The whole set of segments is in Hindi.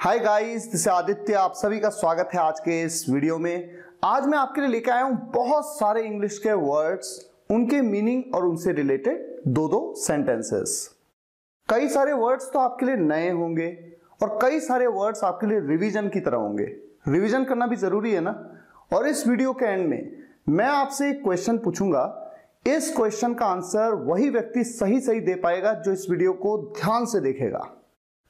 Hi guys, this Aditya. आप सभी का स्वागत है आज के इस वीडियो में। आज मैं आपके लिए लेकर आया हूं बहुत सारे इंग्लिश के वर्ड्स, उनके मीनिंग और उनसे रिलेटेड दो सेंटेंसेस। कई सारे वर्ड्स तो आपके लिए नए होंगे और कई सारे वर्ड्स आपके लिए रिवीजन की तरह होंगे। रिवीजन करना भी जरूरी है ना। और इस वीडियो के एंड में मैं आपसे एक क्वेश्चन पूछूंगा। इस क्वेश्चन का आंसर वही व्यक्ति सही दे पाएगा जो इस वीडियो को ध्यान से देखेगा।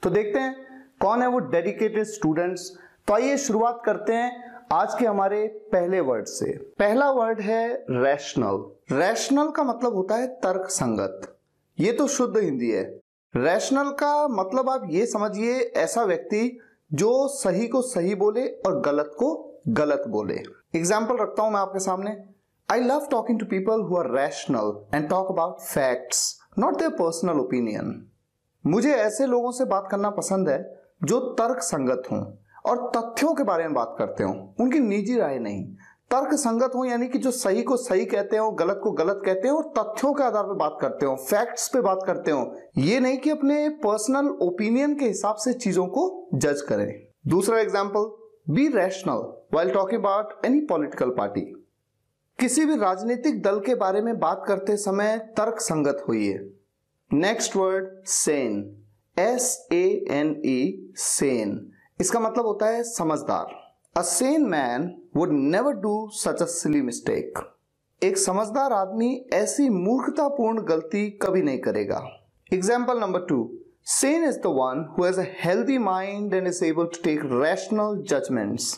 तो देखते हैं कौन है वो डेडिकेटेड स्टूडेंट्स। तो आइए शुरुआत करते हैं आज के हमारे पहले वर्ड से। पहला वर्ड है रैशनल। रैशनल का मतलब होता है तर्क संगत। ये तो शुद्ध हिंदी है। रैशनल का मतलब आप ये समझिए, ऐसा व्यक्ति जो सही को सही बोले और गलत को गलत बोले। एग्जाम्पल रखता हूं मैं आपके सामने। I love talking to people who are rational and talk about facts, not their personal opinion. मुझे ऐसे लोगों से बात करना पसंद है जो तर्क संगत हों और तथ्यों के बारे में बात करते हों, उनकी निजी राय नहीं। तर्क संगत हों यानी कि जो सही को सही कहते हो, गलत को गलत कहते हो और तथ्यों के आधार पर बात करते हो, फैक्ट्स पे बात करते हो। ये नहीं कि अपने पर्सनल ओपिनियन के हिसाब से चीजों को जज करें। दूसरा example, B rational while talking about any political party. किसी भी राजनीतिक दल के बारे में बात करते समय तर्क संगत होइए। Next word, sane. SANE, sane. इसका मतलब होता है समझदार। A sane man would never do such a silly mistake. एक समझदार आदमी ऐसी मूर्खतापूर्ण गलती कभी नहीं करेगा। Example number 2, sane is the one who has a healthy mind and is able to take rational judgements.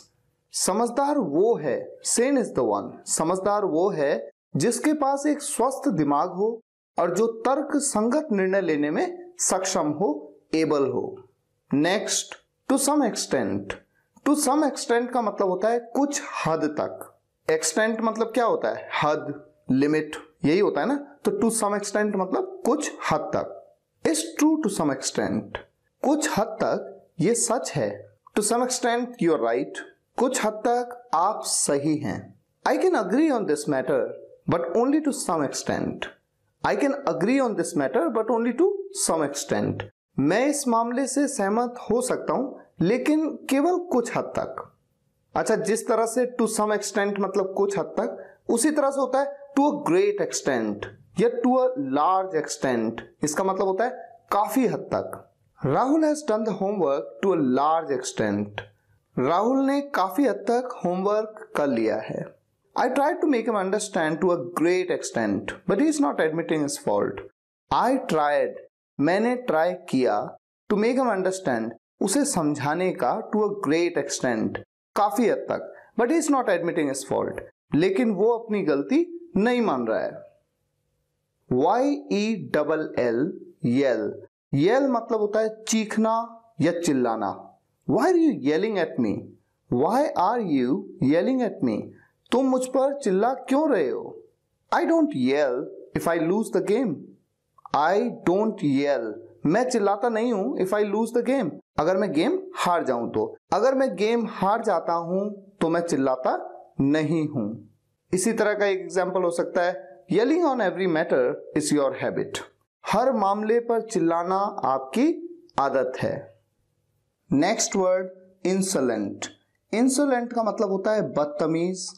समझदार वो है, सेन इज द वन, समझदार वो है जिसके पास एक स्वस्थ दिमाग हो और जो तर्क संगत निर्णय लेने में सक्षम हो, एबल हो। Next, to some extent. To some extent का मतलब होता है कुछ हद तक। एक्सटेंट मतलब क्या होता है? हद, लिमिट, यही होता है ना। तो टू सम एक्सटेंट मतलब कुछ हद तक। It's true to some extent. कुछ हद तक ये सच है। To some extent you are right. कुछ हद तक आप सही हैं। I can agree on this matter but only to some extent. I can agree on this matter but only to some extent. मैं इस मामले से सहमत हो सकता हूं लेकिन केवल कुछ हद तक। अच्छा, जिस तरह से टू सम एक्सटेंट मतलब कुछ हद तक, उसी तरह से होता है टू अ ग्रेट एक्सटेंट या टू अ लार्ज एक्सटेंट। इसका मतलब होता है काफी हद तक। Rahul has done the homework to a large extent. Rahul ने काफी हद तक होमवर्क कर लिया है। I tried to make him understand to a great extent, but he is not admitting his fault. I tried, मैंने ट्राई किया, to make him understand, उसे समझाने का, to a great extent, काफी हद तक, but he is not admitting his fault. लेकिन वो अपनी गलती नहीं मान रहा है। YELL, yell. Yell मतलब होता है चीखना या चिल्लाना। Why are you yelling at me? Why are you yelling at me? तुम मुझ पर चिल्ला क्यों रहे हो? I don't yell if I lose the game. I don't yell. मैं चिल्लाता नहीं हूं if I lose the game. अगर मैं गेम हार जाऊं तो। अगर मैं गेम हार जाता हूं तो मैं चिल्लाता नहीं हूं। इसी तरह का एक एग्जाम्पल हो सकता है, yelling on every matter is your habit. हर मामले पर चिल्लाना आपकी आदत है। Next word, insolent. इंसोलेंट का मतलब होता है बदतमीज,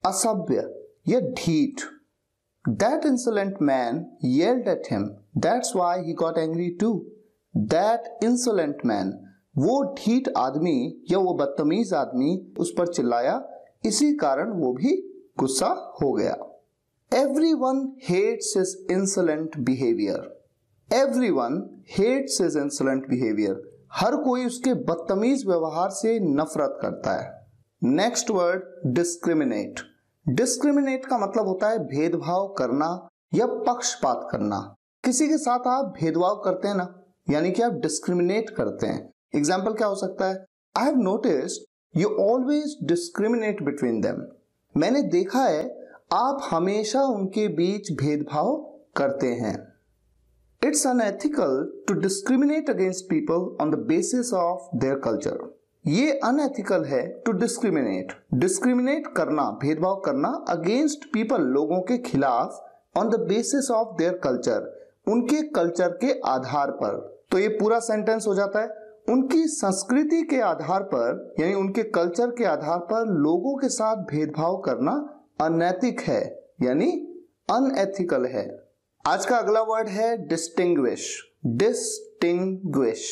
असभ्य या ढीठ। That insolent man yelled at him. That's why he got angry too. That insolent man, वो ढीठ आदमी या वो बदतमीज आदमी उस पर चिल्लाया, इसी कारण वो भी गुस्सा हो गया। Everyone hates his insolent behavior. Everyone hates his insolent behavior. हर कोई उसके बदतमीज व्यवहार से नफरत करता है। Next word, discriminate. डिस्क्रिमिनेट का मतलब होता है भेदभाव करना या पक्षपात करना। किसी के साथ आप भेदभाव करते हैं ना, यानी कि आप डिस्क्रिमिनेट करते हैं। एग्जाम्पल क्या हो सकता है? I have noticed you always discriminate between them. मैंने देखा है आप हमेशा उनके बीच भेदभाव करते हैं। It's unethical to discriminate against people on the basis of their culture. ये अनएथिकल है टू डिस्क्रिमिनेट करना, भेदभाव करना, अगेंस्ट पीपल, लोगों के खिलाफ, on the basis of their culture, उनके कल्चर के आधार पर। तो ये पूरा सेंटेंस हो जाता है, उनकी संस्कृति के आधार पर यानी उनके कल्चर के आधार पर लोगों के साथ भेदभाव करना अनैतिक है यानी अनएथिकल है। आज का अगला वर्ड है डिस्टिंग्विश। डिस्टिंग्विश,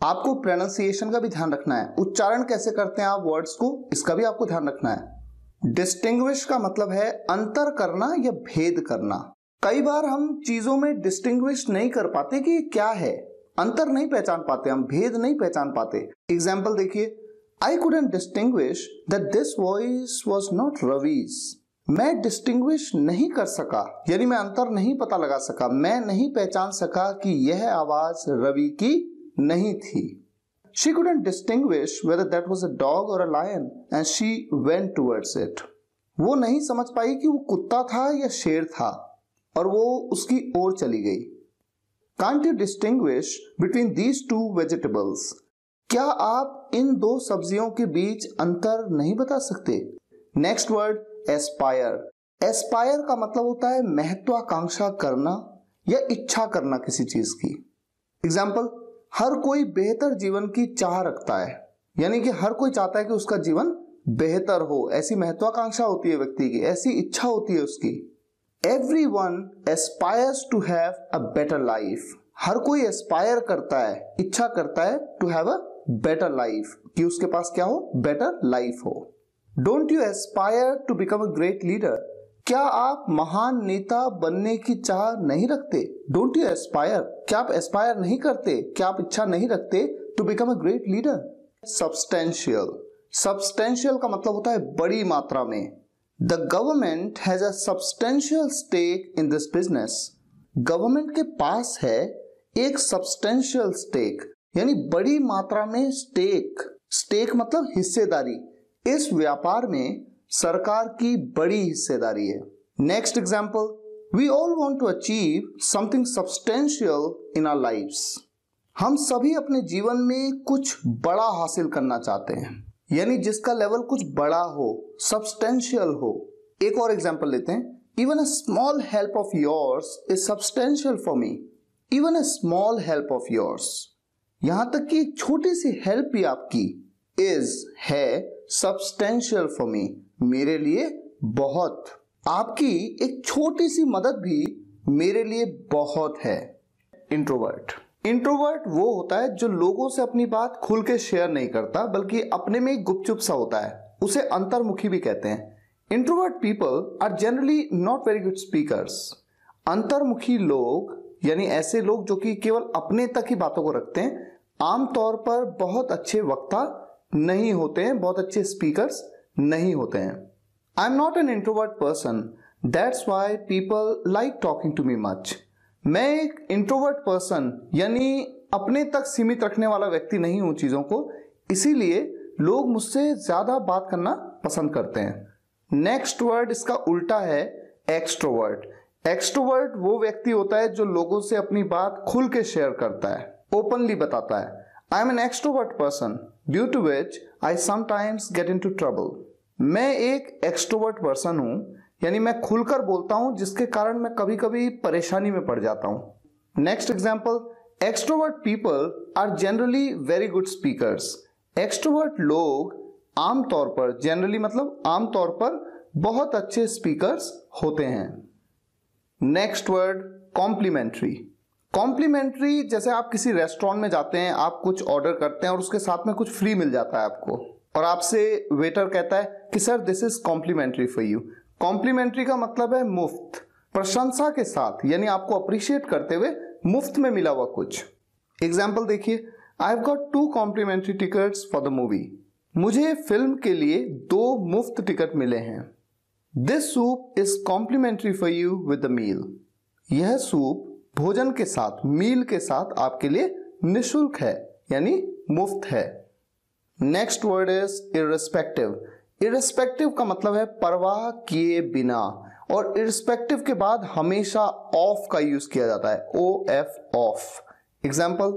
आपको प्रोनाउंसिएशन का भी ध्यान रखना है, उच्चारण कैसे करते हैं आप वर्ड्स को, इसका भी आपको ध्यान रखना है। डिस्टिंग्विश का मतलब है अंतर करना या भेद करना। कई बार हम चीजों में डिस्टिंग्विश नहीं कर पाते कि क्या है, अंतर नहीं पहचान पाते, हम भेद नहीं पहचान पाते। एग्जाम्पल देखिए, I couldn't distinguish that this voice was not Ravi's. मैं डिस्टिंग्विश नहीं कर सका यानी मैं अंतर नहीं पता लगा सका, मैं नहीं पहचान सका कि यह आवाज रवि की नहीं थी। She couldn't distinguish whether that was a dog or a lion and she went towards it. वो नहीं समझ पाई कि वो कुत्ता था या शेर था और वो उसकी ओर चली गई। Can't you distinguish between these two vegetables? क्या आप इन दो सब्जियों के बीच अंतर नहीं बता सकते? Next word Aspire. एस्पायर का मतलब होता है महत्वाकांक्षा करना या इच्छा करना किसी चीज की। एग्जाम्पल, हर कोई बेहतर जीवन की चाह रखता है यानी कि हर कोई चाहता है कि उसका जीवन बेहतर हो, ऐसी महत्वाकांक्षा होती है व्यक्ति की, ऐसी इच्छा होती है उसकी। Everyone aspires to have a better life. हर कोई एस्पायर करता है, इच्छा करता है to have a better life, कि उसके पास क्या हो, बेटर लाइफ हो। Don't you aspire to become a great leader? क्या आप महान नेता बनने की चाह नहीं रखते? Don't you aspire? क्या आप एस्पायर नहीं करते? क्या आप इच्छा नहीं रखते to become a great leader? Substantial. Substantial का मतलब होता है बड़ी मात्रा में। The government has a substantial stake in this business. Government के पास है एक substantial stake यानी बड़ी मात्रा में स्टेक। स्टेक मतलब हिस्सेदारी। इस व्यापार में सरकार की बड़ी हिस्सेदारी है। Next example, we all want to achieve something substantial in our lives. हम सभी अपने जीवन में कुछ बड़ा हासिल करना चाहते हैं यानी जिसका लेवल कुछ बड़ा हो, सब्सटेंशियल हो। एक और एग्जाम्पल लेते हैं, even a small help of yours is substantial for me. Even a small help of yours, यहां तक कि एक छोटी सी हेल्प भी आपकी इज है सब्सटेंशियल फॉर मी, मेरे लिए बहुत। आपकी एक छोटी सी मदद भी मेरे लिए बहुत है। इंट्रोवर्ट। इंट्रोवर्ट वो होता है जो लोगों से अपनी बात खुल के शेयर नहीं करता बल्कि अपने में गुपचुप सा होता है, उसे अंतर्मुखी भी कहते हैं। Introvert people are generally not very good speakers. अंतर्मुखी लोग यानी ऐसे लोग जो कि केवल अपने तक ही बातों को रखते हैं, आमतौर पर बहुत अच्छे वक्ता नहीं होते हैं, बहुत अच्छे स्पीकर्स नहीं होते हैं। I am not an introvert person, that's why people like talking to me much. मैं एक इंट्रोवर्ट पर्सन यानी अपने तक सीमित रखने वाला व्यक्ति नहीं हूं चीजों को, इसीलिए लोग मुझसे ज्यादा बात करना पसंद करते हैं। नेक्स्ट वर्ड इसका उल्टा है एक्सट्रोवर्ट। एक्सट्रोवर्ट वो व्यक्ति होता है जो लोगों से अपनी बात खुल के शेयर करता है, ओपनली बताता है। I am an extrovert person due to which I sometimes get into trouble. मैं एक एक्सट्रोवर्ट पर्सन हूं यानी मैं खुलकर बोलता हूं जिसके कारण मैं कभी कभी परेशानी में पड़ जाता हूं। Next example, extrovert people are generally very good speakers. Extrovert लोग आमतौर पर, जनरली मतलब आमतौर पर, बहुत अच्छे स्पीकर्स होते हैं। Next word complementary. कॉम्प्लीमेंट्री जैसे आप किसी रेस्टोरेंट में जाते हैं, आप कुछ ऑर्डर करते हैं और उसके साथ में कुछ फ्री मिल जाता है आपको, और आपसे वेटर कहता है कि sir this is complimentary for you. Complimentary का मतलब है मुफ्त, प्रशंसा के साथ यानी आपको अप्रिशिएट करते हुए मुफ्त में मिला हुआ कुछ। एग्जाम्पल देखिए, I have got 2 complimentary tickets for the movie. मुझे फिल्म के लिए 2 मुफ्त टिकट मिले हैं। This soup is complimentary for you with the meal. यह सूप भोजन के साथ, मील के साथ आपके लिए निःशुल्क है यानी मुफ्त है। Next word is irrespective. Irrespective का मतलब है परवाह किए बिना, और इररिस्पेक्टिव के बाद हमेशा ऑफ का यूज किया जाता है, OF ऑफ। एग्जाम्पल,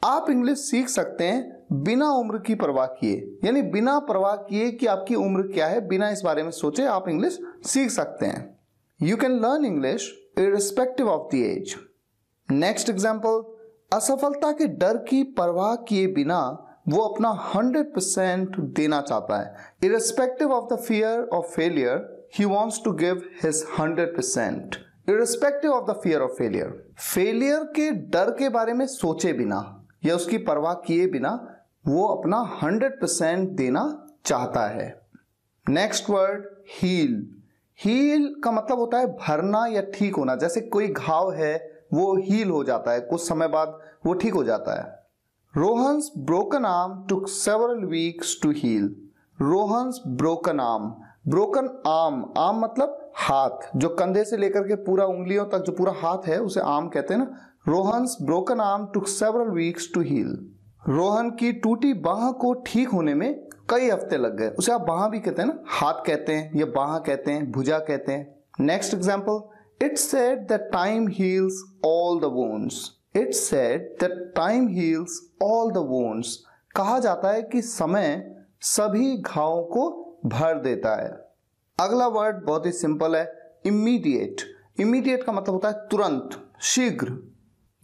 आप इंग्लिश सीख सकते हैं बिना उम्र की परवाह किए यानी बिना परवाह किए कि आपकी उम्र क्या है, बिना इस बारे में सोचे आप इंग्लिश सीख सकते हैं। You can learn English irrespective of the age. Next example, असफलता के डर की परवाह किए बिना वो अपना 100% देना चाहता है। Irrespective of the fear of failure, he wants to give his 100%। Irrespective of the fear of failure, failure के डर के बारे में सोचे बिना या उसकी परवाह किए बिना वो अपना 100% देना चाहता है। Next word heal. हील का मतलब होता है भरना या ठीक होना। जैसे कोई घाव है वो हील हो जाता है, कुछ समय बाद वो ठीक हो जाता है। Rohan's broken arm took several weeks to heal. Rohan's broken arm, broken arm, arm मतलब हाथ, जो कंधे से लेकर के पूरा उंगलियों तक जो पूरा हाथ है उसे आर्म कहते हैं ना। Rohan's broken arm took several weeks to heal. Rohan की टूटी बाह को ठीक होने में कई हफ्ते लग गए। उसे आप बाह भी कहते हैं ना, हाथ कहते हैं या बाह कहते हैं, भुजा कहते हैं। Next example, it said that time heals all the wounds. It said that time heals all the wounds. कहा जाता है कि समय सभी घावों को भर देता है। अगला वर्ड बहुत ही सिंपल है, इमीडिएट। इमीडिएट का मतलब होता है तुरंत, शीघ्र।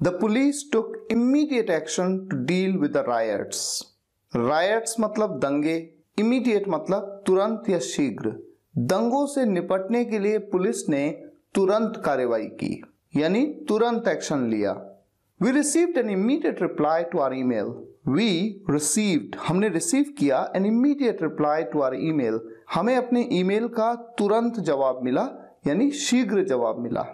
The police took immediate action to deal with the riots. Riots मतलब दंगे, immediate मतलब तुरंत या शीघ्र। दंगों से निपटने के लिए पुलिस ने तुरंत कार्रवाई की, यानी तुरंत एक्शन लिया। We received an immediate reply to our email. We received, हमने रिसीव किया, an immediate reply to our email. हमें अपने ईमेल का तुरंत जवाब मिला, यानी शीघ्र जवाब मिला।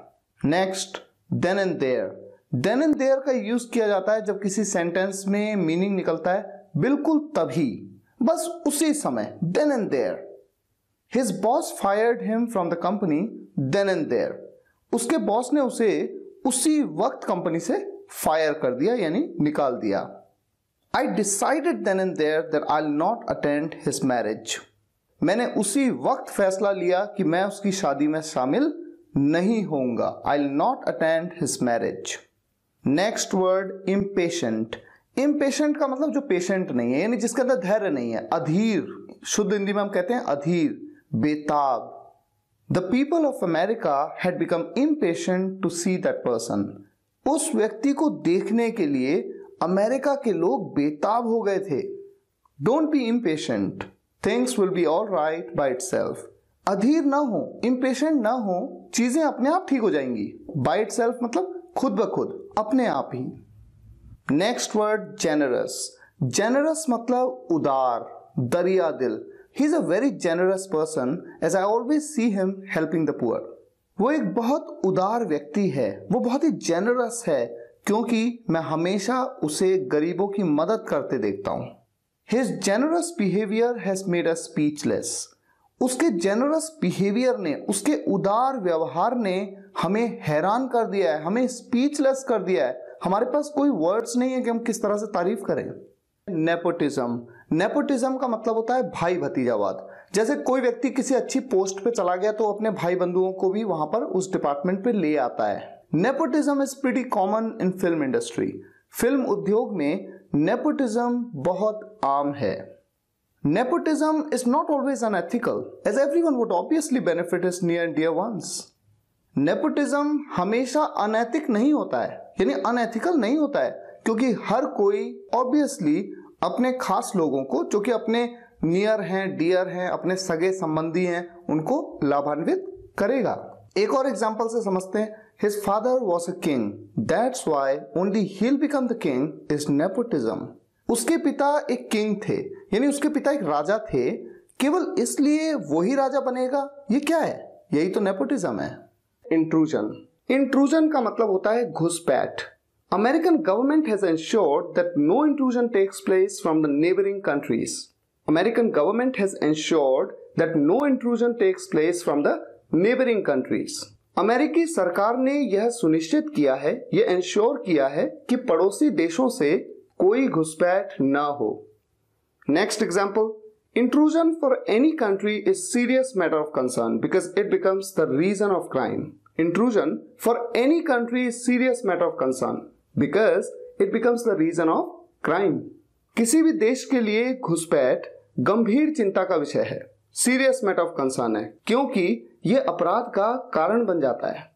Next, then and there. Then and there का यूज किया जाता है जब किसी सेंटेंस में मीनिंग निकलता है बिल्कुल तभी, बस उसी समय, then and there. His boss fired him from the company then and there. उसके बॉस ने उसे उसी वक्त कंपनी से फायर कर दिया, यानी निकाल दिया। I decided then and there that I will not attend his marriage. मैंने उसी वक्त फैसला लिया कि मैं उसकी शादी में शामिल नहीं होऊंगा। आई will not attend his marriage. Next word impatient. Impatient का मतलब जो पेशेंट नहीं है, यानी जिसके अंदर धैर्य नहीं है। अधीर, शुद्ध हिंदी में हम कहते हैं अधीर, बेताब। The people of America had become impatient to see that person. उस व्यक्ति को देखने के लिए अमेरिका के लोग बेताब हो गए थे। Don't be impatient, things will be all right by itself. अधीर ना हो, इम्पेशेंट ना हो, चीजें अपने आप ठीक हो जाएंगी। बाय इटसेल्फ मतलब खुद ब खुद, अपने आप ही। Next word generous. जेनरस मतलब उदार, दरिया दिल। He is a very generous person as I always see him helping the poor. वो एक बहुत उदार व्यक्ति है, वो बहुत ही जेनरस है क्योंकि मैं हमेशा उसे गरीबों की मदद करते देखता हूं। His generous behaviour has made us speechless. उसके जेनरस बिहेवियर ने, उसके उदार व्यवहार ने हमें हैरान कर दिया है, हमें स्पीचलेस कर दिया है। हमारे पास कोई वर्ड्स नहीं है कि हम किस तरह से तारीफ करें। नेपोटिज्म। नेपोटिज्म का मतलब होता है भाई भतीजावाद। जैसे कोई व्यक्ति किसी अच्छी पोस्ट पे चला गया तो अपने भाई बंधुओं को भी वहां पर उस डिपार्टमेंट पे ले आता है। Nepotism is pretty common in film industry. Film उद्योग में नेपोटिज्म बहुत आम है। Nepotism is not always unethical, as everyone would obviously benefit his near and dear ones. Nepotism हमेशा अनैतिक नहीं होता है, यानी अनएथिकल नहीं होता है, क्योंकि हर कोई ऑब्वियसली अपने खास लोगों को, जो कि अपने नियर हैं, डियर हैं, अपने सगे संबंधी हैं, उनको लाभान्वित करेगा। एक और एग्जाम्पल से समझते हैं। His father was a king, that's why only he'll become the king is nepotism. उसके पिता एक किंग थे, यानी उसके पिता एक राजा थे, केवल इसलिए वही राजा बनेगा। ये क्या है? यही तो नेपोटिज्म है। इंट्रूजन। इंट्रूजन का मतलब होता है घुसपैठ। American government has ensured that no intrusion takes place from the neighbouring countries. American government has ensured that no intrusion takes place from the neighbouring countries. अमेरिकी सरकार ने यह सुनिश्चित किया है, यह एंश्योर किया है कि पड़ोसी देशों से कोई घुसपैठ ना हो। Next example, intrusion for any country is serious matter of concern because it becomes the reason of crime. Intrusion for any country is serious matter of concern because it becomes the reason of crime. किसी भी देश के लिए घुसपैठ गंभीर चिंता का विषय है, सीरियस मैटर ऑफ कंसर्न है, क्योंकि यह अपराध का कारण बन जाता है।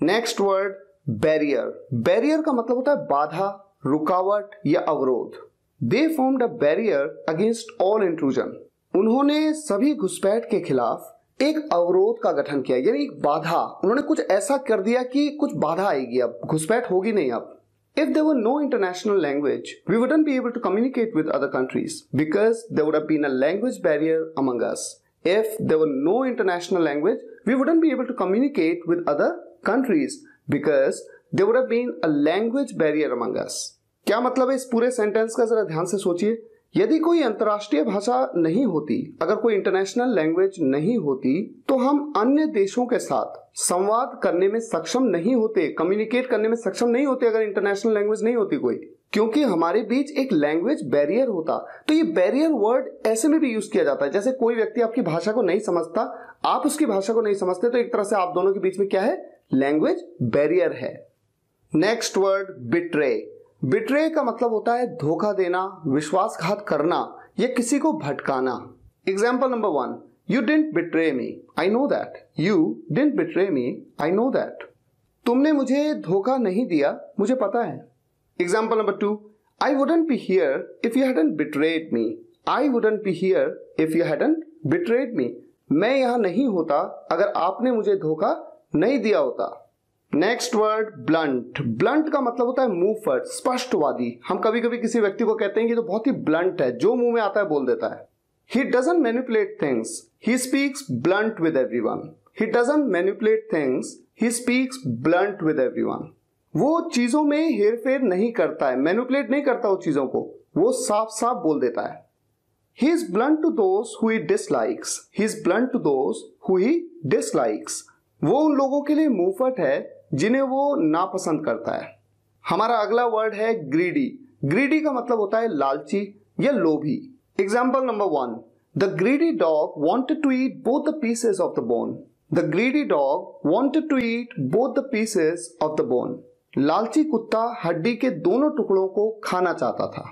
Next word barrier. बैरियर का मतलब होता है बाधा, रुकावट या अवरोध। दे formed a barrier against all intrusion. उन्होंने सभी घुसपैठ के खिलाफ एक अवरोध का गठन किया, यानी एक बाधा। उन्होंने कुछ ऐसा कर दिया कि कुछ बाधा आएगी, अब घुसपैठ होगी नहीं। अब if there were no international language, we wouldn't be able to communicate with other countries because there would have been a language barrier among us. If there were no international language, we wouldn't be able to communicate with other countries because there would have been a language barrier among us. क्या मतलब है इस पूरे सेंटेंस का, जरा ध्यान से सोचिए। यदि कोई अंतर्राष्ट्रीय भाषा नहीं होती, अगर कोई इंटरनेशनल लैंग्वेज नहीं होती, तो हम अन्य देशों के साथ संवाद करने में सक्षम नहीं होते, कम्युनिकेट करने में सक्षम नहीं होते अगर इंटरनेशनल लैंग्वेज नहीं होती कोई, क्योंकि हमारे बीच एक लैंग्वेज बैरियर होता। तो ये बैरियर वर्ड ऐसे में भी यूज किया जाता है, जैसे कोई व्यक्ति आपकी भाषा को नहीं समझता, आप उसकी भाषा को नहीं समझते, तो एक तरह से आप दोनों के बीच में क्या है, लैंग्वेज बैरियर है। Next word betray. बिट्रे का मतलब होता है धोखा देना, विश्वासघात करना या किसी को भटकाना। Example number 1, you didn't betray me, I know that. You didn't betray me, I know that. तुमने मुझे धोखा नहीं दिया, मुझे पता है। Example number 2, I wouldn't be here if you hadn't betrayed me. I wouldn't be here if you hadn't betrayed me. मैं यहां नहीं होता अगर आपने मुझे धोखा नहीं दिया होता। Next word blunt. ब्लंट का मतलब होता है मुंहफट, स्पष्टवादी। हम कभी कभी किसी व्यक्ति को कहते हैं कि तो बहुत ही ब्लंट है, जो मुंह में आता है बोल देता है। He doesn't manipulate things, he speaks blunt with everyone. He doesn't manipulate things, he speaks blunt with everyone. वो चीजों में हेरफेर नहीं करता है, मैनिपुलेट नहीं करता वो चीजों को, वो साफ साफ बोल देता है। He is blunt to those who he dislikes. He is blunt to those who he dislikes. वो उन लोगों के लिए मुंहफट है जिन्हें वो नापसंद करता है। हमारा अगला वर्ड है ग्रीडी। ग्रीडी का मतलब होता है लालची या लोभी। Example number 1, the greedy dog wanted to eat both the pieces of the bone. The greedy dog wanted to eat both the pieces of the bone. लालची कुत्ता हड्डी के दोनों टुकड़ों को खाना चाहता था।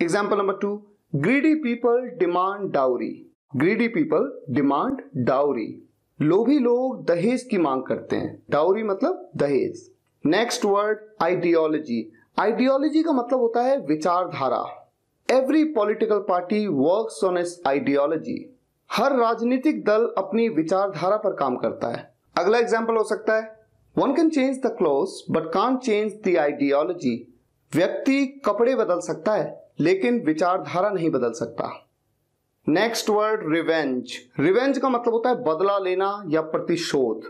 Example number 2, greedy people demand dowry. Greedy people demand dowry. लोभी लोग दहेज की मांग करते हैं। डाउरी मतलब दहेज। Next word ideology. आइडियोलॉजी का मतलब होता है विचारधारा। Every political party works on its ideology. हर राजनीतिक दल अपनी विचारधारा पर काम करता है। अगला एग्जाम्पल हो सकता है, one can change the clothes but can't change the ideology. व्यक्ति कपड़े बदल सकता है लेकिन विचारधारा नहीं बदल सकता। Next word revenge. रिवेंज का मतलब होता है बदला लेना या प्रतिशोध।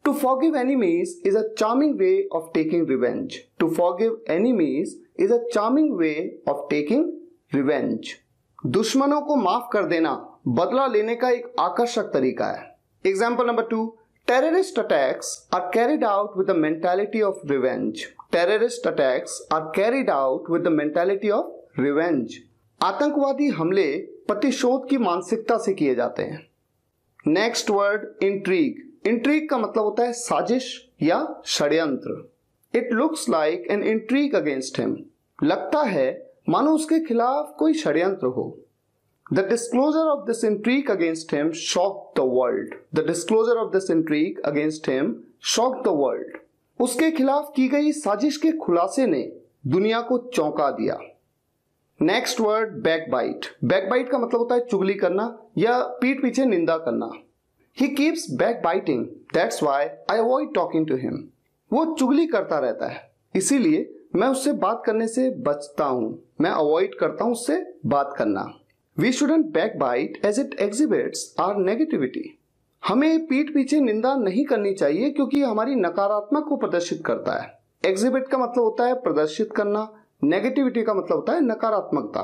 To forgive enemies is a charming way of taking revenge. To forgive enemies is a charming way of taking revenge. दुश्मनों को माफ कर देना बदला लेने का एक आकर्षक तरीका है। Example number 2, terrorist attacks are carried out with the mentality of revenge. Terrorist attacks are carried out with the mentality of revenge. आतंकवादी हमले प्रतिशोध की मानसिकता से किए जाते हैं। Next word intrigue. इंट्रीग का मतलब होता है साजिश या षड्यंत्र। It looks like an intrigue against him. लगता है मानो उसके खिलाफ कोई षड्यंत्र हो। The disclosure of this intrigue against him shocked the world. The disclosure of this intrigue against him shocked the world. उसके खिलाफ की गई साजिश के खुलासे ने दुनिया को चौंका दिया। Next word backbite. बैकबाइट का मतलब होता है चुगली करना या पीठ पीछे निंदा करना। He keeps backbiting, that's why I avoid talking to him. वो चुगली करता रहता है, इसीलिए मैं उससे बात करने से बचता हूं, मैं अवॉइड करता हूं उससे बात करना। We shouldn't backbite as it exhibits our negativity. हमें पीठ पीछे निंदा नहीं करनी चाहिए क्योंकि हमारी नकारात्मक को प्रदर्शित करता है। एग्जिबिट का मतलब होता है प्रदर्शित करना, नेगेटिविटी का मतलब होता है नकारात्मकता।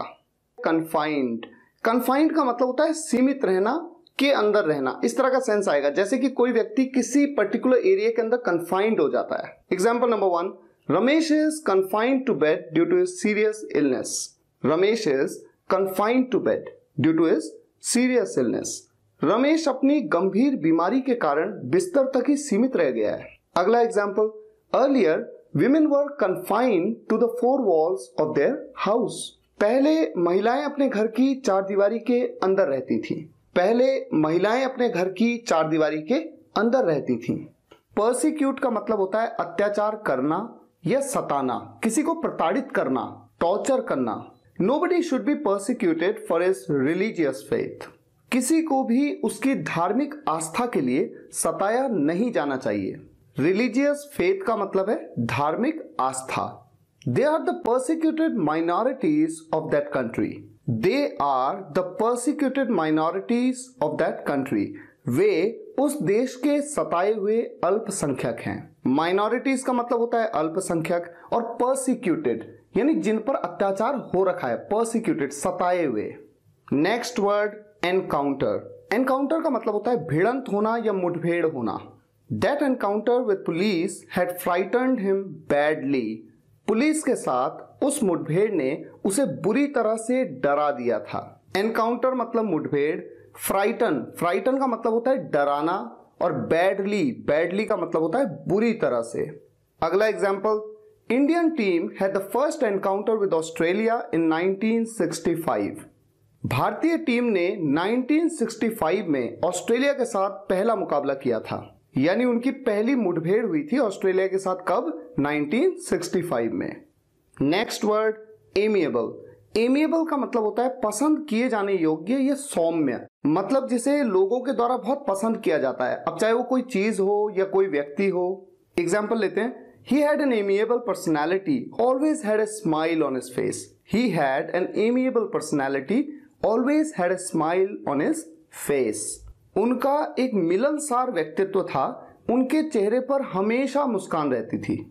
कन्फाइंड। कन्फाइंड का मतलब होता है सीमित रहना, के अंदर रहना, इस तरह का सेंस आएगा, जैसे कि कोई व्यक्ति किसी पर्टिकुलर एरिया के अंदर कन्फाइंड हो जाता है। Example number 1, Ramesh is confined to bed due to his serious illness. Ramesh is confined to bed due to his serious illness. Ramesh अपनी गंभीर बीमारी के कारण बिस्तर तक ही सीमित रह गया है। अगला example, earlier women were confined to the four walls of their house. पहले महिलाएं अपने घर की चारदीवारी के अंदर रहती थी। पहले महिलाएं अपने घर की चारदीवारी के अंदर रहती थी। पर्सिक्यूट का मतलब होता है अत्याचार करना या सताना, किसी को प्रताड़ित करना, टॉर्चर करना। Nobody should be persecuted for his religious faith. किसी को भी उसकी धार्मिक आस्था के लिए सताया नहीं जाना चाहिए। Religious faith का मतलब है धार्मिक आस्था। They are the persecuted minorities of that country. They are the persecuted minorities of that country. वे उस देश के सताए हुए अल्पसंख्यक हैं। माइनॉरिटीज का मतलब होता है अल्पसंख्यक, और परसिक्यूटेड यानी जिन पर अत्याचार हो रखा है, परसिक्यूटेड सताए हुए। Next word encounter. एनकाउंटर का मतलब होता है भिड़ंत होना या मुठभेड़ होना। That encounter with police had frightened him badly. Police के साथ उस मुठभेड़ ने उसे बुरी तरह से डरा दिया था। एनकाउंटर मतलब मुठभेड़, फ्राइटन, फ्राइटन का मतलब होता है डराना, और बैडली, बैडली का मतलब होता है बुरी तरह से। अगला example, Indian team had the first encounter with Australia in 1965। भारतीय टीम ने 1965 में ऑस्ट्रेलिया के साथ पहला मुकाबला किया था, यानी उनकी पहली मुठभेड़ हुई थी ऑस्ट्रेलिया के साथ। कब? 1965 में। Next word amiable. एमिएबल का मतलब होता है पसंद किए जाने योग्य या सौम्य, मतलब जिसे लोगों के द्वारा बहुत पसंद किया जाता है, अब चाहे वो कोई चीज हो या कोई व्यक्ति हो। एग्जाम्पल लेते हैं, he had an amiable personality, always had a smile on his face. He had an amiable personality, always had a smile on his face. उनका एक मिलनसार व्यक्तित्व था, उनके चेहरे पर हमेशा मुस्कान रहती थी।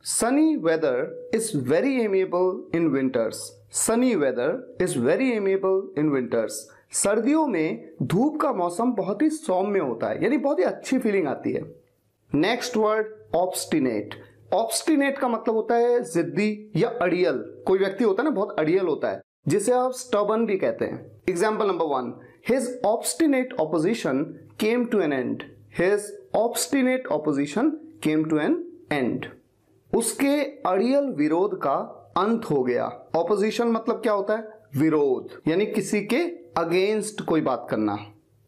Sunny weather is very amiable in winters. Sunny weather is very amiable in winters. सर्दियों में धूप का मौसम बहुत ही सौम्य होता है, यानी बहुत ही अच्छी फीलिंग आती है। Next word obstinate. ऑब्स्टिनेट का मतलब होता है जिद्दी या अड़ियल। कोई व्यक्ति होता है ना, बहुत अड़ियल होता है, जिसे आप स्टबर्न भी कहते हैं। Example number 1, his obstinate opposition came to an end. His obstinate opposition came to an end. उसके अड़ियल विरोध का अंत हो गया। ऑपोजिशन मतलब क्या होता है? विरोध, यानी किसी के अगेंस्ट कोई बात करना।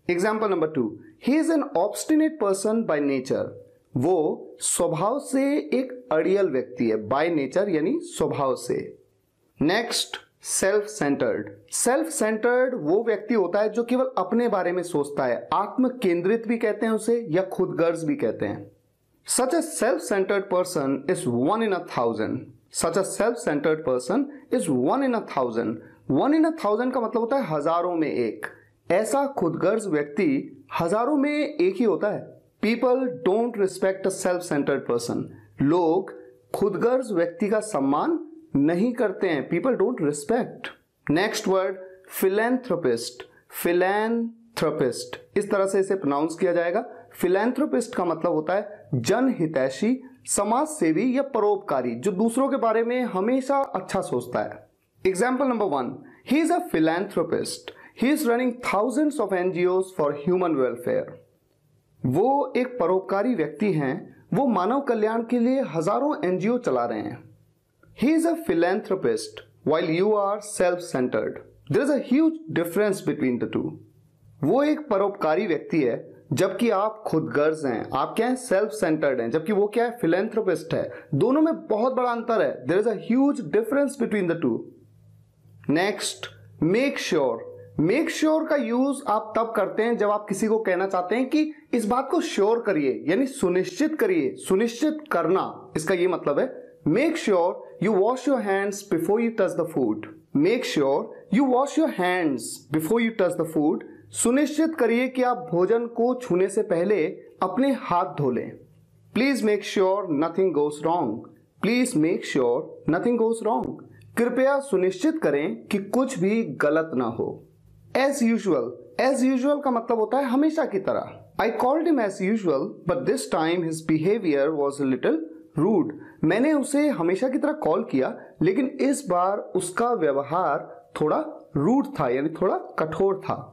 Example number 2, he is an obstinate person by nature. वो स्वभाव से एक अड़ियल व्यक्ति है, बाय नेचर यानी स्वभाव से। Next, self centred. Self centred वो व्यक्ति होता है जो केवल अपने बारे में सोचता है, आत्म केंद्रित भी कहते हैं उसे, या खुदगर्ज भी कहते हैं। Such a self-centered person is 1 in 1,000. Such a self-centered person is 1 in 1,000. 1 in 1,000 का मतलब होता है हजारों में एक। ऐसा खुदगर्ज व्यक्ति हजारों में एक ही होता है। People don't respect a self-centered person. लोग खुदगर्ज व्यक्ति का सम्मान नहीं करते हैं। People don't respect. Next word, philanthropist. Philanthropist, इस तरह से इसे प्रोनाउंस किया जाएगा। फिलैंथ्रोपिस्ट का मतलब होता है जनहितैषी, समाज सेवी या परोपकारी, जो दूसरों के बारे में हमेशा अच्छा सोचता है। Example number 1, he is a philanthropist, he is running thousands of NGOs for human welfare. वो एक परोपकारी व्यक्ति हैं, वो मानव कल्याण के लिए हजारों एनजीओ चला रहे हैं। He is a philanthropist while you are self centred. There is a huge difference between the two. वो एक परोपकारी व्यक्ति है, जबकि आप खुदगर्ज हैं। आप क्या हैं? सेल्फ सेंटर्ड हैं, जबकि वो क्या है? फिलैंथ्रोपिस्ट है। दोनों में बहुत बड़ा अंतर है। There is a huge difference between the two. Next, make sure. Make sure का यूज आप तब करते हैं जब आप किसी को कहना चाहते हैं कि इस बात को श्योर करिए, यानी सुनिश्चित करिए, सुनिश्चित करना, इसका ये मतलब है। Make sure you wash your hands before you touch the food. Make sure you wash your hands before you touch the food. सुनिश्चित करिए कि आप भोजन को छूने से पहले अपने हाथ धो लें। Please make sure nothing goes wrong. Please make sure nothing goes wrong. कृपया सुनिश्चित करें कि कुछ भी गलत ना हो। As usual. एज यूजुअल का मतलब होता है हमेशा की तरह। I called him as usual but this time his behaviour was a little rude. मैंने उसे हमेशा की तरह कॉल किया, लेकिन इस बार उसका व्यवहार थोड़ा रूड था, यानी थोड़ा कठोर था।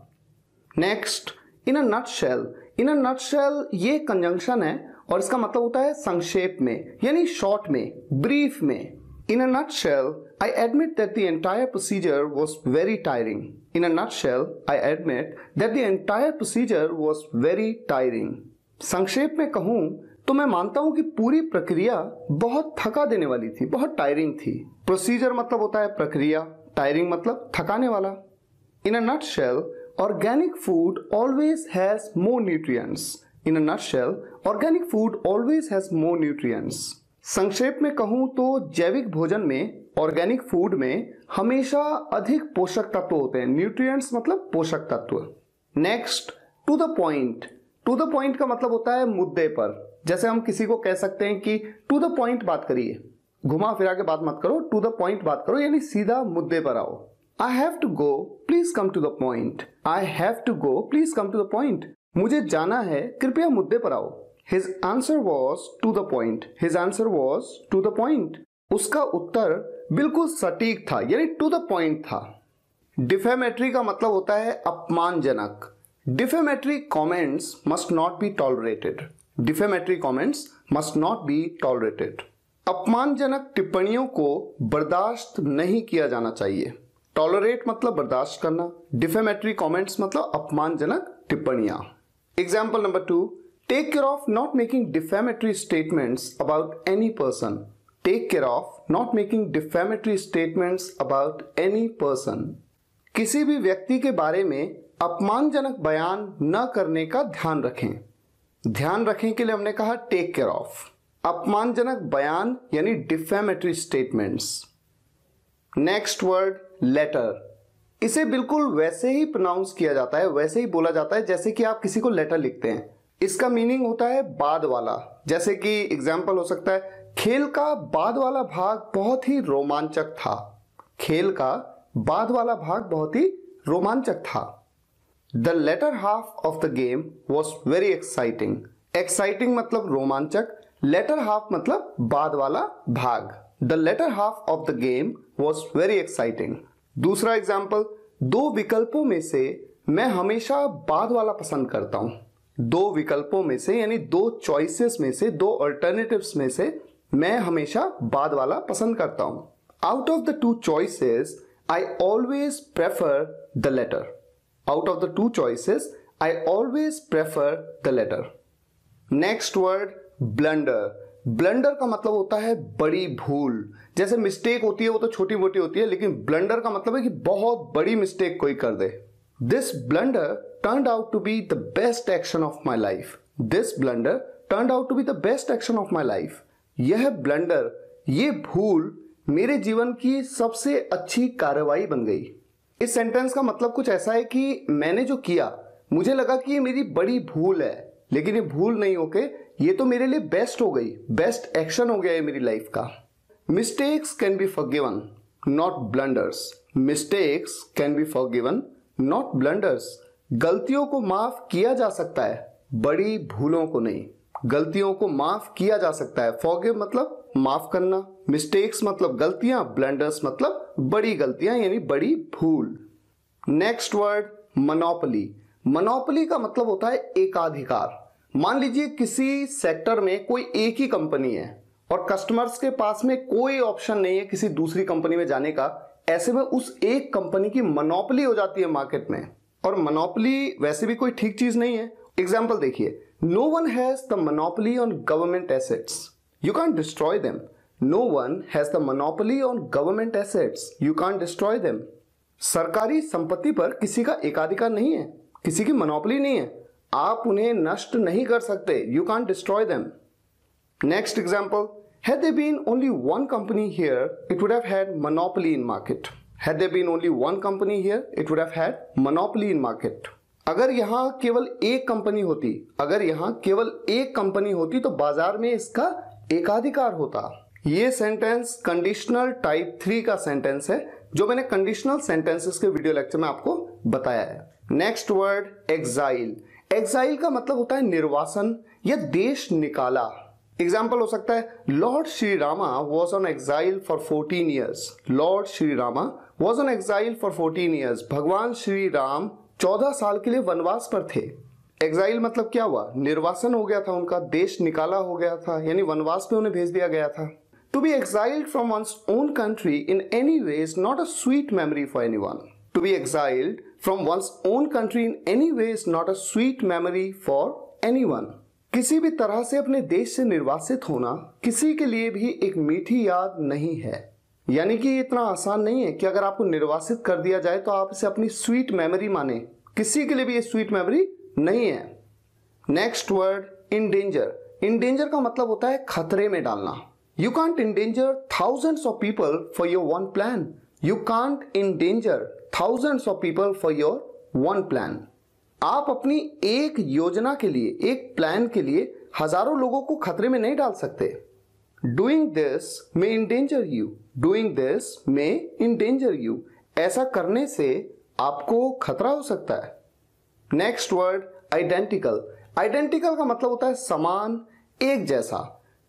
Next, in a nutshell. In a nutshell ये कंजंक्शन है और इसका मतलब होता है संक्षेप में, यानी शॉर्ट में, ब्रीफ में। In a nutshell I admit that the entire procedure was very tiring. In a nutshell I admit that the entire procedure was very tiring. संक्षेप में कहूं तो मैं मानता हूं कि पूरी प्रक्रिया बहुत थका देने वाली थी, बहुत टायरिंग थी। प्रोसीजर मतलब होता है प्रक्रिया, टायरिंग मतलब थकाने वाला। In a nutshell, organic food always has more nutrients. In a nutshell, organic food always has more nutrients. संक्षेप में कहूं तो जैविक भोजन में, ऑर्गेनिक फूड में हमेशा अधिक पोषक तत्व होते हैं। न्यूट्रिएंट्स मतलब पोषक तत्व। Next, to the point. To the point का मतलब होता है मुद्दे पर। जैसे हम किसी को कह सकते हैं कि टू द पॉइंट बात करिए, घुमा फिरा के बात मत करो, टू द पॉइंट बात करो, यानी सीधा मुद्दे पर आओ। I have to go, please come to the point. I have to go, please come to the point. मुझे जाना है, कृपया मुद्दे पर आओ। His answer was to the point. His answer was to the point. उसका उत्तर बिल्कुल सटीक था, यानी टू द पॉइंट था। डिफेमेटरी का मतलब होता है अपमानजनक। Defamatory comments must not be tolerated. Defamatory comments must not be tolerated. अपमानजनक टिप्पणियों को बर्दाश्त नहीं किया जाना चाहिए। टॉलरेट मतलब बर्दाश्त करना, डिफेमेटरी कमेंट्स मतलब अपमानजनक टिप्पणियां। Example number 2, take care of not making defamatory statements about any person. Take care of not making defamatory statements about any person. किसी भी व्यक्ति के बारे में अपमानजनक बयान न करने का ध्यान रखें। ध्यान रखें के लिए हमने कहा टेक केयर ऑफ। अपमानजनक बयान यानी defamatory statements. Next word, latter. इसे बिल्कुल वैसे ही प्रोनाउंस किया जाता है, वैसे ही बोला जाता है जैसे कि आप किसी को लेटर लिखते हैं। इसका मीनिंग होता है बाद वाला। जैसे कि एग्जाम्पल हो सकता है, खेल का बाद वाला भाग बहुत ही रोमांचक था। खेल का बाद वाला भाग बहुत ही रोमांचक था। The latter half of the game was very exciting. Exciting मतलब रोमांचक, लेटर हाफ मतलब बाद वाला भाग। The latter half of the game was very exciting. दूसरा एग्जाम्पल, दो विकल्पों में से मैं हमेशा बाद वाला पसंद करता हूं। दो विकल्पों में से यानी दो चॉइसेस में से, दो अल्टरनेटिव्स में से मैं हमेशा बाद वाला पसंद करता हूं। Out of the two choices I always prefer the latter. Out of the two choices I always prefer the latter. Next word, blunder. Blunder का मतलब होता है बड़ी भूल। जैसे मिस्टेक होती है वो तो छोटी मोटी होती है, लेकिन ब्लंडर का मतलब है कि बहुत बड़ी मिस्टेक कोई कर दे। This blunder turned out to be the best action of my life. This blunder turned out to be the best action of my life. यह ब्लंडर, ये भूल मेरे जीवन की सबसे अच्छी कार्रवाई बन गई। इस सेंटेंस का मतलब कुछ ऐसा है कि मैंने जो किया मुझे लगा कि ये मेरी बड़ी भूल है, लेकिन ये भूल नहीं होके ये तो मेरे लिए बेस्ट हो गई, बेस्ट एक्शन हो गया है मेरी लाइफ का। Mistakes can be forgiven, not blunders. Mistakes can be forgiven, not blunders. गलतियों को माफ किया जा सकता है, बड़ी भूलों को नहीं। गलतियों को माफ किया जा सकता है। फॉरगिव मतलब माफ करना, मिस्टेक्स मतलब गलतियां, ब्लंडर्स मतलब बड़ी गलतियां यानी बड़ी भूल। Next word, monopoly. मोनोपोली का मतलब होता है एकाधिकार। मान लीजिए किसी सेक्टर में कोई एक ही कंपनी है और कस्टमर्स के पास में कोई ऑप्शन नहीं है किसी दूसरी कंपनी में जाने का। ऐसे में उस एक कंपनी की मोनोपोली हो जाती है मार्केट में, और मोनोपोली वैसे भी कोई ठीक चीज नहीं है। एग्जाम्पल देखिए, no one has the monopoly on government assets, you can't destroy them. No one has the monopoly on government assets, you can't destroy them. सरकारी संपत्ति पर किसी का एकाधिकार नहीं है, किसी की मोनोपोली नहीं है, आप उन्हें नष्ट नहीं कर सकते, you can't destroy them. Next example, had there been only one company here, it would have had monopoly in market. Had there been only one company here, it would have had monopoly in market. अगर यहाँ केवल एक कंपनी होती, अगर यहाँ केवल एक कंपनी होती तो बाजार में इसका एकाधिकार होता। ये सेंटेंस कंडीशनल टाइप 3 का सेंटेंस है जो मैंने कंडीशनल सेंटेंसेस के वीडियो लेक्चर में आपको बताया है। Next word, exile. एग्जाइल का मतलब होता है निर्वासन या देश निकाला। एग्जाम्पल हो सकता है, Lord Shri Rama was on exile for 14 years. Lord Shri Rama was on exile for 14 years. भगवान श्री राम 14 साल के लिए वनवास पर थे। एग्जाइल मतलब क्या हुआ, निर्वासन हो गया था उनका, देश निकाला हो गया था, यानी वनवास पे उन्हें भेज दिया गया था। To be exiled from one's own country in any way is not a sweet memory for anyone. To be exiled from one's own country in any way is not a sweet memory for anyone. किसी भी तरह से अपने देश से निर्वासित होना किसी के लिए भी एक मीठी याद नहीं है। यानी कि ये इतना आसान नहीं है कि अगर आपको निर्वासित कर दिया जाए तो आप इसे अपनी स्वीट मेमोरी माने। किसी के लिए भी ये स्वीट मेमोरी नहीं है। Next word, endanger. इंडेंजर का मतलब होता है खतरे में डालना। You can't endanger thousands of people for your one plan. You can't endanger thousands of people for your one plan. आप अपनी एक योजना के लिए, एक प्लान के लिए हजारों लोगों को खतरे में नहीं डाल सकते। Doing this may endanger you. Doing this may endanger you. ऐसा करने से आपको खतरा हो सकता है। Next word, identical. आइडेंटिकल का मतलब होता है समान, एक जैसा।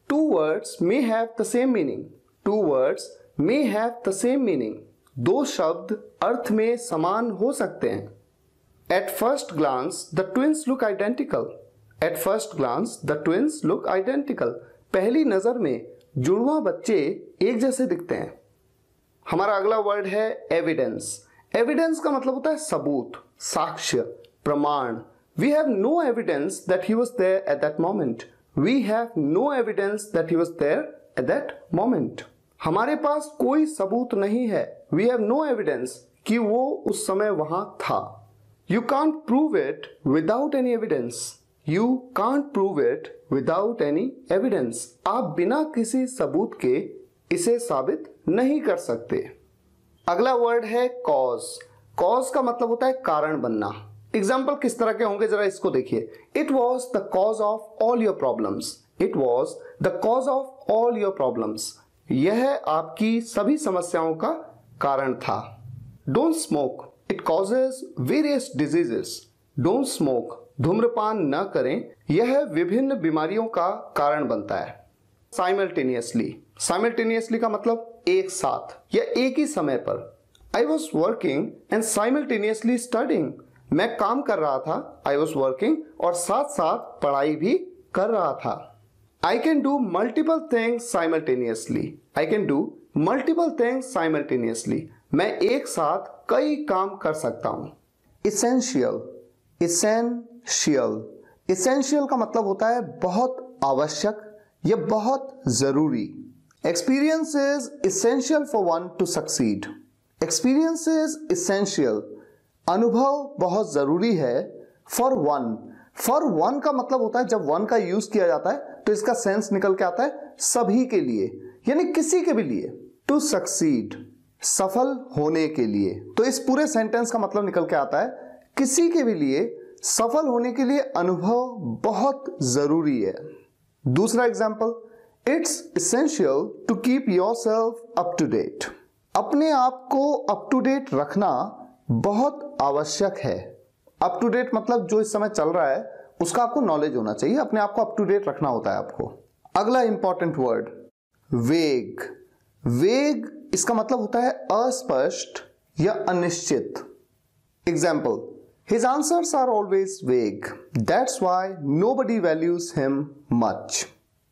Two words may have the same meaning. Two words may have the same meaning. दो शब्द अर्थ में समान हो सकते हैं। At first glance, the twins look identical. At first glance, the twins look identical. पहली नजर में जुड़वा बच्चे एक जैसे दिखते हैं। हमारा अगला वर्ड है एविडेंस। एविडेंस का मतलब होता है सबूत, साक्ष्य, प्रमाण। We have no evidence that he was there at that moment. We have no evidence that he was there at that moment. हमारे पास कोई सबूत नहीं है। We have no evidence कि वो उस समय वहां था। You can't prove it without any evidence. You can't prove it without any evidence. आप बिना किसी सबूत के इसे साबित नहीं कर सकते। अगला वर्ड है कॉज। कॉज का मतलब होता है कारण बनना। एग्जाम्पल किस तरह के होंगे जरा इसको देखिए। It was the cause of all your problems. It was the cause of all your problems. यह आपकी सभी समस्याओं का कारण था। Don't smoke. It causes various diseases. Don't smoke. धूम्रपान न करें, यह विभिन्न बीमारियों का कारण बनता है। Simultaneously. Simultaneously का मतलब एक साथ या एक ही समय पर। I was working and simultaneously studying. मैं काम कर रहा था, I was working, और साथ साथ पढ़ाई भी कर रहा था। I can do multiple things simultaneously. I can do multiple things simultaneously. मैं एक साथ कई काम कर सकता हूं। Essential. Essential. Essential का मतलब होता है बहुत आवश्यक या बहुत जरूरी। Experience is essential for one to succeed. Experience is essential. अनुभव बहुत जरूरी है for one. For one का मतलब होता है जब one का यूज किया जाता है तो इसका सेंस निकल के आता है सभी के लिए, यानी किसी के भी लिए। To succeed, सफल होने के लिए। तो इस पूरे सेंटेंस का मतलब निकल के आता है किसी के भी लिए सफल होने के लिए अनुभव बहुत जरूरी है। दूसरा example, it's essential to keep yourself up to date. अपने आप को अप टू डेट रखना बहुत आवश्यक है। अप टू डेट मतलब जो इस समय चल रहा है उसका आपको नॉलेज होना चाहिए, अपने आप को अप टू डेट रखना होता है आपको। अगला इंपॉर्टेंट वर्ड, वेग। वेग इसका मतलब होता है अस्पष्ट या अनिश्चित। Example, his answers are always vague, that's why nobody values him much.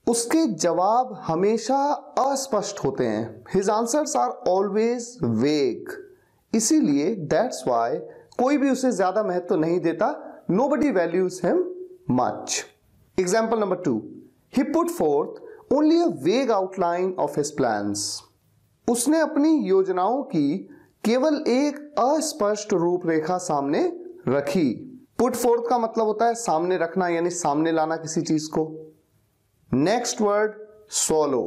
उसके जवाब हमेशा अस्पष्ट होते हैं। हिज आंसर्स आर ऑलवेज वेग, इसीलिए दैट्स व्हाई कोई भी उसे ज्यादा महत्व नहीं देता। Nobody values him much. Example number 2, ही पुट फोर्थ ओनली अ वेग आउटलाइन ऑफ हिज प्लान्स। उसने अपनी योजनाओं की केवल एक अस्पष्ट रूपरेखा सामने रखी। पुट फोर्थ का मतलब होता है सामने रखना, यानी सामने लाना किसी चीज को। Next word, स्वलो।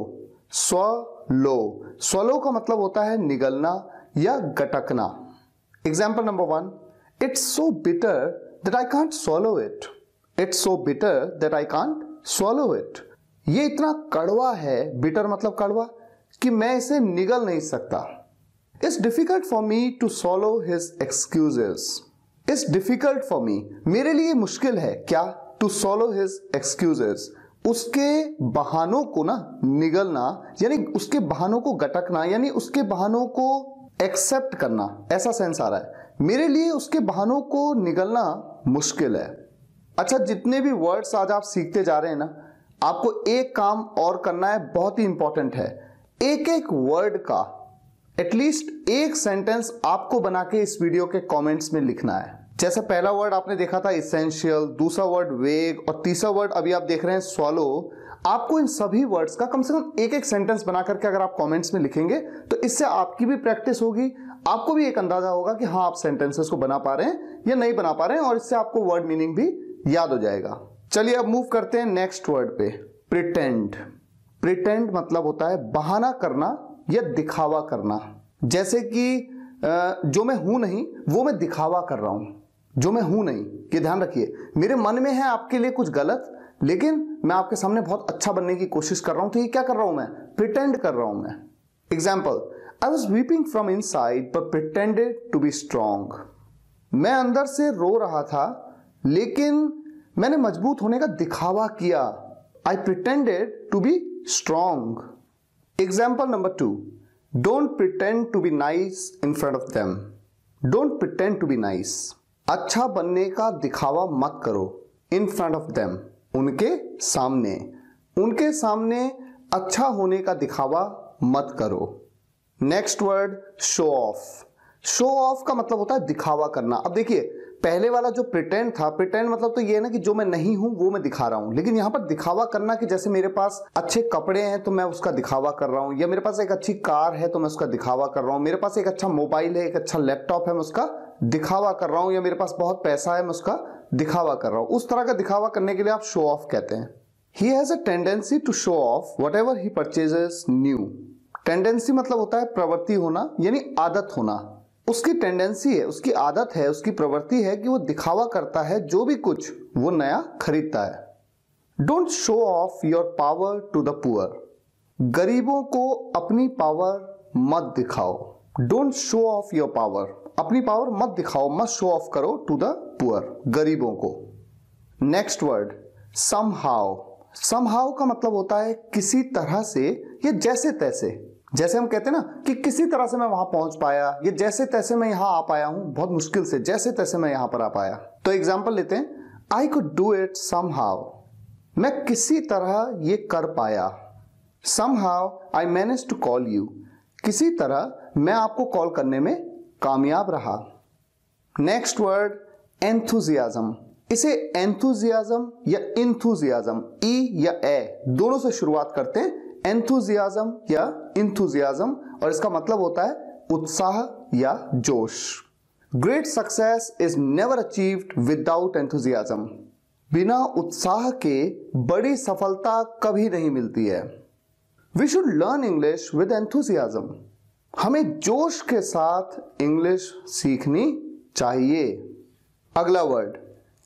स्वलो। स्वलो का मतलब होता है निगलना या गटकना। Example number 1, it's so bitter that I can't swallow it. It's so bitter that I can't swallow it. ये इतना कड़वा है, बिटर मतलब कड़वा, कि मैं इसे निगल नहीं सकता। It's difficult for me to swallow his excuses. It's difficult for me. मेरे लिए मुश्किल है क्या? To swallow his excuses. उसके बहानों को ना निगलना, यानी उसके बहानों को गटकना, यानी उसके बहानों को एक्सेप्ट करना, ऐसा सेंस आ रहा है। मेरे लिए उसके बहानों को निगलना मुश्किल है। अच्छा, जितने भी वर्ड्स आज आप सीखते जा रहे हैं ना, आपको एक काम और करना है, बहुत ही इंपॉर्टेंट है। एक एक वर्ड का एटलीस्ट एक सेंटेंस आपको बना के इस वीडियो के कमेंट्स में लिखना है। जैसे पहला वर्ड आपने देखा था इसेंशियल, दूसरा वर्ड वेग और तीसरा वर्ड अभी आप देख रहे हैं स्वॉलो। आपको इन सभी वर्ड्स का कम से कम एक एक सेंटेंस बना करके अगर आप कमेंट्स में लिखेंगे तो इससे आपकी भी प्रैक्टिस होगी, आपको भी एक अंदाजा होगा कि हाँ आप सेंटेंसेस को बना पा रहे हैं या नहीं बना पा रहे हैं, और इससे आपको वर्ड मीनिंग भी याद हो जाएगा। चलिए अब मूव करते हैं नेक्स्ट वर्ड पे, प्रिटेंड। प्रिटेंड मतलब होता है बहाना करना या दिखावा करना। जैसे कि जो मैं हूं नहीं वो मैं दिखावा कर रहा हूं, जो मैं हूं नहीं, ये ध्यान रखिए, मेरे मन में है आपके लिए कुछ गलत, लेकिन मैं आपके सामने बहुत अच्छा बनने की कोशिश कर रहा हूं, तो ये क्या कर रहा हूं मैं, प्रिटेंड कर रहा हूं मैं। Example, I was weeping from inside but pretended to be strong. मैं अंदर से रो रहा था लेकिन मैंने मजबूत होने का दिखावा किया, I pretended to be strong. Example number 2, don't pretend to be nice in front of them. Don't pretend to be nice, अच्छा बनने का दिखावा मत करो, इन फ्रंट ऑफ देम, उनके सामने, उनके सामने अच्छा होने का दिखावा मत करो। Next word, show off. Show off का मतलब होता है दिखावा करना। अब देखिए पहले वाला जो प्रिटेंड था, प्रिटेंड मतलब तो ये है ना कि जो मैं नहीं हूं वो मैं दिखा रहा हूं, लेकिन यहां पर दिखावा करना कि जैसे मेरे पास अच्छे कपड़े हैं तो मैं उसका दिखावा कर रहा हूं, या मेरे पास एक अच्छी कार है तो मैं उसका दिखावा कर रहा हूं, मेरे पास एक अच्छा मोबाइल है, एक अच्छा लैपटॉप है, मैं उसका दिखावा कर रहा हूं, या मेरे पास बहुत पैसा है मैं उसका दिखावा कर रहा हूं। उस तरह का दिखावा करने के लिए आप शो ऑफ कहते हैं। He has a tendency to show off whatever he purchases new. Tendency मतलब होता है प्रवृत्ति होना, यानी आदत होना। उसकी टेंडेंसी है, उसकी आदत है, उसकी प्रवृत्ति है कि वो दिखावा करता है जो भी कुछ वो नया खरीदता है। Don't show off your power to the poor. गरीबों को अपनी पावर मत दिखाओ। Don't show off your power, अपनी पावर मत दिखाओ, मत शो ऑफ करो टू द पुअर, गरीबों को। Next word, somehow. समहाउ का मतलब होता है किसी तरह से या जैसे तैसे। जैसे हम कहते हैं ना कि किसी तरह से मैं वहां पहुंच पाया, ये जैसे तैसे मैं यहां आ पाया हूं, बहुत मुश्किल से, जैसे तैसे मैं यहां पर आ पाया। तो एग्जांपल लेते हैं, I could do it somehow. मैं किसी तरह ये कर पाया। Somehow I manage to call you. किसी तरह मैं आपको कॉल करने में कामयाब रहा। Next word, enthusiasm. इसे एंथुजियाज्म या इंथुजियाज्म, ई या ए दोनों से शुरुआत करते हैं, एंथुजियाज्म या इंथुजियाज्म, और इसका मतलब होता है उत्साह या जोश। Great success is never achieved without enthusiasm. बिना उत्साह के बड़ी सफलता कभी नहीं मिलती है। We should learn English with enthusiasm. हमें जोश के साथ इंग्लिश सीखनी चाहिए। अगला वर्ड,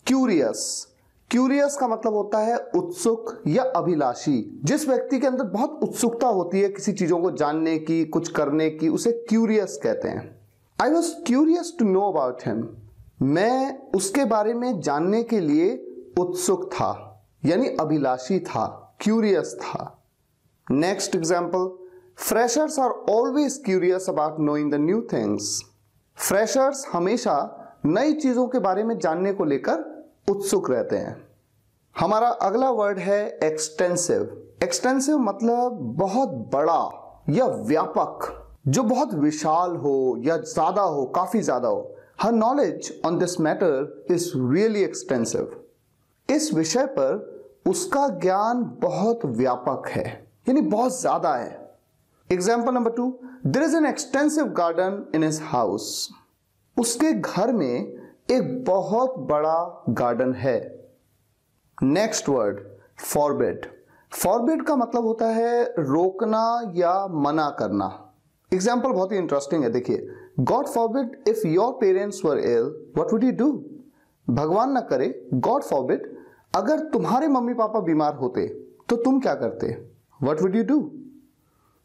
क्यूरियस। क्यूरियस का मतलब होता है उत्सुक या अभिलाषी। जिस व्यक्ति के अंदर बहुत उत्सुकता होती है किसी चीजों को जानने की, कुछ करने की, उसे क्यूरियस कहते हैं। I was curious to know about him. मैं उसके बारे में जानने के लिए उत्सुक था, यानी अभिलाषी था, क्यूरियस था। Next example, freshers are always curious about knowing the new things. Freshers हमेशा नई चीजों के बारे में जानने को लेकर उत्सुक रहते हैं। हमारा अगला वर्ड है एक्सटेंसिव। एक्सटेंसिव मतलब बहुत बड़ा या व्यापक, जो बहुत विशाल हो या ज्यादा हो, काफी ज्यादा हो। Her knowledge on this matter is really extensive. इस विषय पर उसका ज्ञान बहुत व्यापक है, यानी बहुत ज्यादा है। Example number 2, there is an extensive garden in his house. उसके घर में एक बहुत बड़ा गार्डन है। Next word, forbid. फॉरबिड का मतलब होता है रोकना या मना करना। एग्जाम्पल बहुत ही इंटरेस्टिंग है, देखिए, God forbid if your parents were ill what would you do. भगवान ना करे, गॉड फॉरबिड, अगर तुम्हारे मम्मी पापा बीमार होते तो तुम क्या करते, what would you do.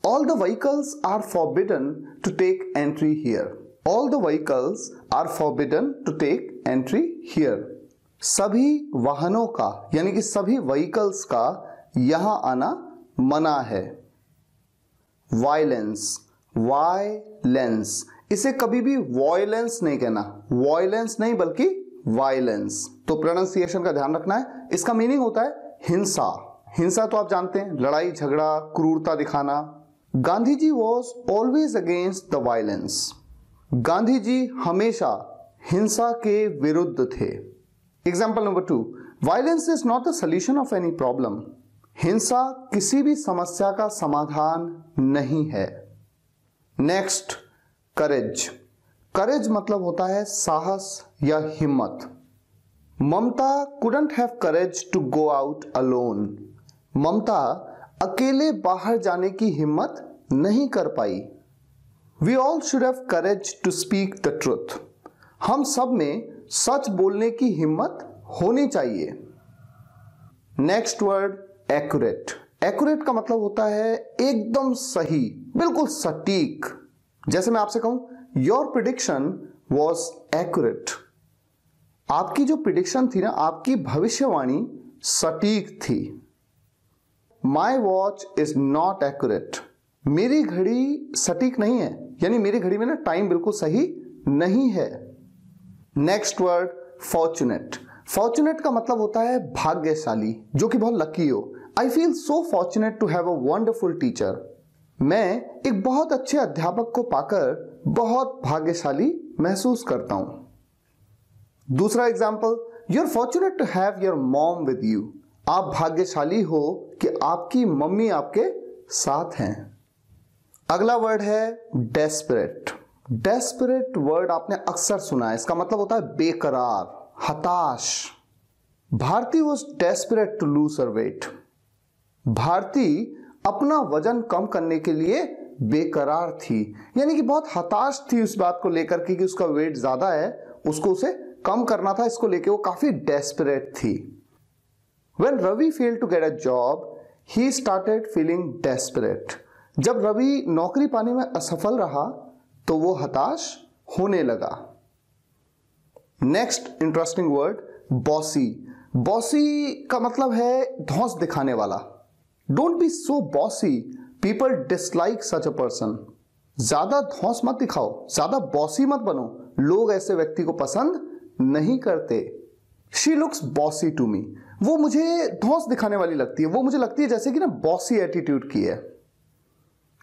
All the vehicles are forbidden to take entry here. All the vehicles are forbidden to take entry here. सभी वाहनों का, यानी कि सभी व्हीकल्स का यहां आना मना है। वायलेंस, वायलेंस, इसे कभी भी वॉयलेंस नहीं कहना, वॉयलेंस नहीं बल्कि वायलेंस। तो प्रोनाउंसिएशन का ध्यान रखना है। इसका मीनिंग होता है हिंसा। हिंसा तो आप जानते हैं, लड़ाई झगड़ा, क्रूरता दिखाना। Gandhi ji was always against the violence. Gandhi ji हमेशा हिंसा के विरुद्ध थे। Example number 2, violence is not the solution of any problem. हिंसा किसी भी समस्या का समाधान नहीं है। नेक्स्ट, करेज। करेज मतलब होता है साहस या हिम्मत। ममता couldn't have courage to go out alone। ममता अकेले बाहर जाने की हिम्मत नहीं कर पाई। We all should have courage to speak the truth। हम सब में सच बोलने की हिम्मत होनी चाहिए। Next word, accurate. एक्यूरेट का मतलब होता है एकदम सही, बिल्कुल सटीक। जैसे मैं आपसे कहूं योर प्रिडिक्शन वॉज एक्यूरेट। आपकी जो प्रिडिक्शन थी ना, आपकी भविष्यवाणी सटीक थी। My watch is not accurate. मेरी घड़ी सटीक नहीं है, यानी मेरी घड़ी में ना टाइम बिल्कुल सही नहीं है। Next word, fortunate. फॉर्चुनेट का मतलब होता है भाग्यशाली, जो कि बहुत लकी हो। I feel so fortunate to have a wonderful teacher. मैं एक बहुत अच्छे अध्यापक को पाकर बहुत भाग्यशाली महसूस करता हूं। दूसरा example, you are fortunate to have your mom with you. आप भाग्यशाली हो कि आपकी मम्मी आपके साथ हैं। अगला वर्ड है डेस्परेट। डेस्परेट वर्ड आपने अक्सर सुना है। इसका मतलब होता है बेकरार, हताश। Bharti was desperate to lose her weight. Bharti अपना वजन कम करने के लिए बेकरार थी, यानी कि बहुत हताश थी उस बात को लेकर कि उसका वेट ज्यादा है, उसको उसे कम करना था। इसको लेके वो काफी डेस्परेट थी। When Ravi failed to get a job, he started feeling desperate। जब रवि नौकरी पाने में असफल रहा तो वो हताश होने लगा। Next interesting word, bossy. Bossy का मतलब है धौंस दिखाने वाला। Don't be so bossy, people dislike such a person. ज्यादा धौंस मत दिखाओ, ज्यादा बॉसी मत बनो, लोग ऐसे व्यक्ति को पसंद नहीं करते। She looks bossy to me. वो मुझे धौंस दिखाने वाली लगती है, वो मुझे लगती है जैसे कि ना बॉसी एटीट्यूड की है।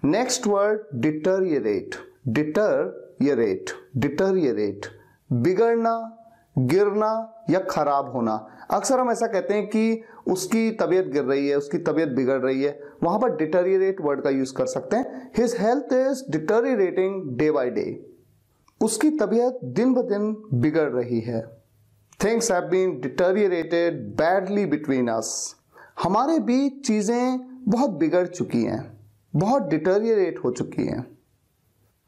Next word, डिटरियरेट। डिटरियरेट, डिटरियरेट, बिगड़ना, गिरना या खराब होना। अक्सर हम ऐसा कहते हैं कि उसकी तबीयत गिर रही है, उसकी तबीयत बिगड़ रही है, वहां पर डिटरियरेट वर्ड का यूज कर सकते हैं। His health is deteriorating day by day. उसकी तबीयत दिन ब दिन बिगड़ रही है। Things have been deteriorated badly between us. हमारे बीच चीजें बहुत बिगड़ चुकी हैं, बहुत डिटरियरेट हो चुकी हैं।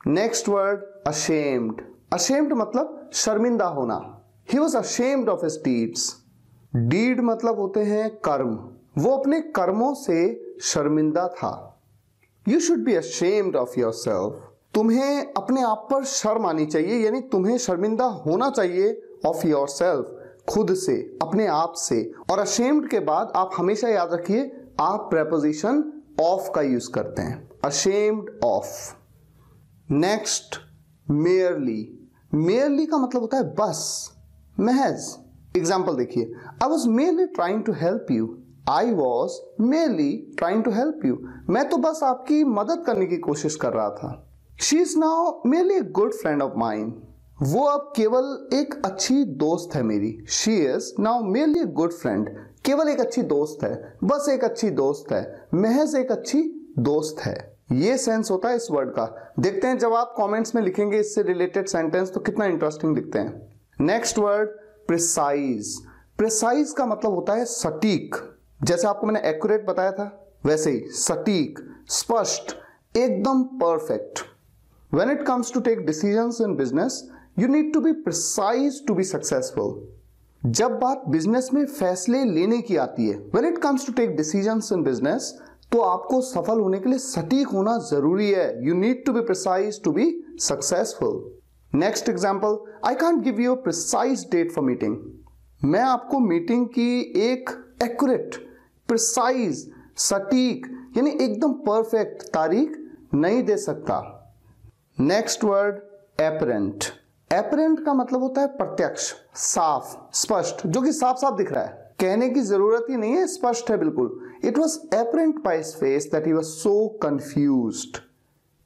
Next word, ashamed. अशेम्ड मतलब शर्मिंदा होना। He was ashamed of his deeds. Deed मतलब होते हैं कर्म। वो अपने कर्मों से शर्मिंदा था। You should be ashamed of your self. तुम्हें अपने आप पर शर्म आनी चाहिए, यानी तुम्हें शर्मिंदा होना चाहिए ऑफ योर सेल्फ, खुद से, अपने आप से। और अशेम्ड के बाद आप हमेशा याद रखिए आप प्रेपोजिशन ऑफ का यूज करते हैं, ashamed of. Next, merely. Merely का मतलब होता है बस, महज। एग्जाम्पल देखिए, I was merely trying to help you. I was merely trying to help you. मैं तो बस आपकी मदद करने की कोशिश कर रहा था। She is now merely a good friend of mine. वो अब केवल एक अच्छी दोस्त है मेरी। She is now merely a good friend. केवल एक अच्छी दोस्त है, बस एक अच्छी दोस्त है, महज एक अच्छी दोस्त है। ये सेंस होता है इस वर्ड का। देखते हैं जब आप कमेंट्स में लिखेंगे इससे रिलेटेड सेंटेंस तो कितना इंटरेस्टिंग दिखते हैं। Next word, precise. प्रिसाइज का मतलब होता है सटीक। जैसे आपको मैंने एक्यूरेट बताया था वैसे ही सटीक, स्पष्ट, एकदम perfect. When it comes to take decisions in business, you need to be precise to be successful। जब बात बिजनेस में फैसले लेने की आती है, when it comes to take decisions in business, तो आपको सफल होने के लिए सटीक होना जरूरी है। You need to be precise to be successful। Next example, I can't give you a precise date for meeting। मैं आपको मीटिंग की एक एक्यूरेट, प्रिसाइज, सटीक यानी एकदम परफेक्ट तारीख नहीं दे सकता। Next word, apparent. एपरेंट का मतलब होता है प्रत्यक्ष, साफ, स्पष्ट, जो कि साफ साफ दिख रहा है, कहने की जरूरत ही नहीं है, स्पष्ट है बिल्कुल। It was apparent by his face that he was so confused.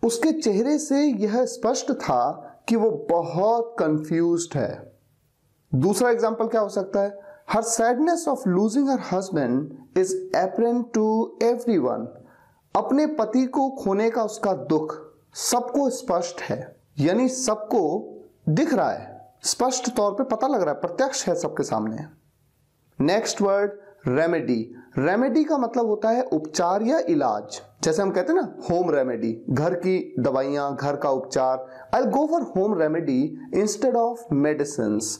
उसके चेहरे से यह स्पष्ट था कि वो बहुत कंफ्यूज्ड है। दूसरा एग्जांपल क्या हो सकता है? Her sadness of losing her husband is apparent to everyone. अपने पति को खोने का उसका दुख सबको स्पष्ट है, यानी सबको दिख रहा है, स्पष्ट तौर पे पता लग रहा है, प्रत्यक्ष है सबके सामने। Next word remedy. रेमेडी का मतलब होता है उपचार या इलाज। जैसे हम कहते हैं ना होम रेमेडी, घर की दवाइयां, घर का उपचार। I will go for home remedy instead of medicines.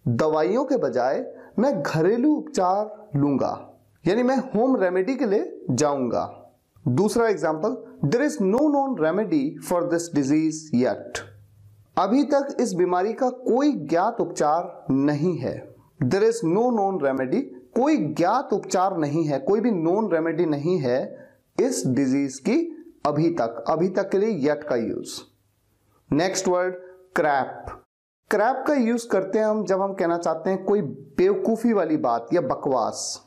दवाइयों के बजाय मैं घरेलू उपचार लूंगा, यानी मैं होम रेमेडी के लिए जाऊंगा। दूसरा example, there is no known remedy for this disease yet. अभी तक इस बीमारी का कोई ज्ञात उपचार नहीं है। There is no known remedy, कोई ज्ञात उपचार नहीं है, कोई भी नोन रेमेडी नहीं है इस डिजीज की अभी तक। अभी तक के लिए येट का use. Next word crap. Crap का यूज करते हैं हम जब हम कहना चाहते हैं कोई बेवकूफी वाली बात या बकवास।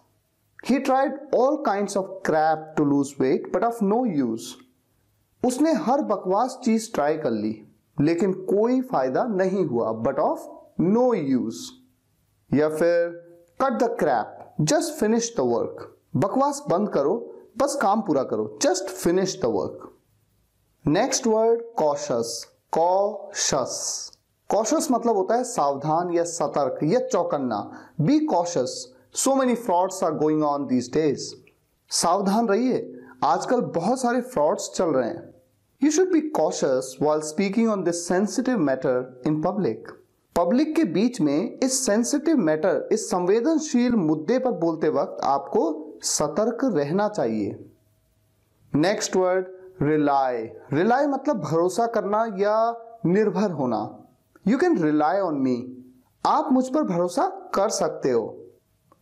He tried all kinds of crap to lose weight, but of no use. उसने हर बकवास चीज ट्राई कर ली लेकिन कोई फायदा नहीं हुआ, but of no use. या फिर cut the crap, just finish the work. बकवास बंद करो, बस काम पूरा करो, just finish the work. Next word cautious. Cautious. Cautious मतलब होता है सावधान या सतर्क या चौकन्ना। Be cautious. So many frauds are going on these days. सावधान रहिए, आजकल बहुत सारे frauds चल रहे हैं। You should be cautious while speaking on this sensitive matter in public. Public के बीच में इस सेंसिटिव मैटर, इस संवेदनशील मुद्दे पर बोलते वक्त आपको सतर्क रहना चाहिए। Next word rely. रिलाई मतलब भरोसा करना या निर्भर होना। You can rely on me, आप मुझ पर भरोसा कर सकते हो।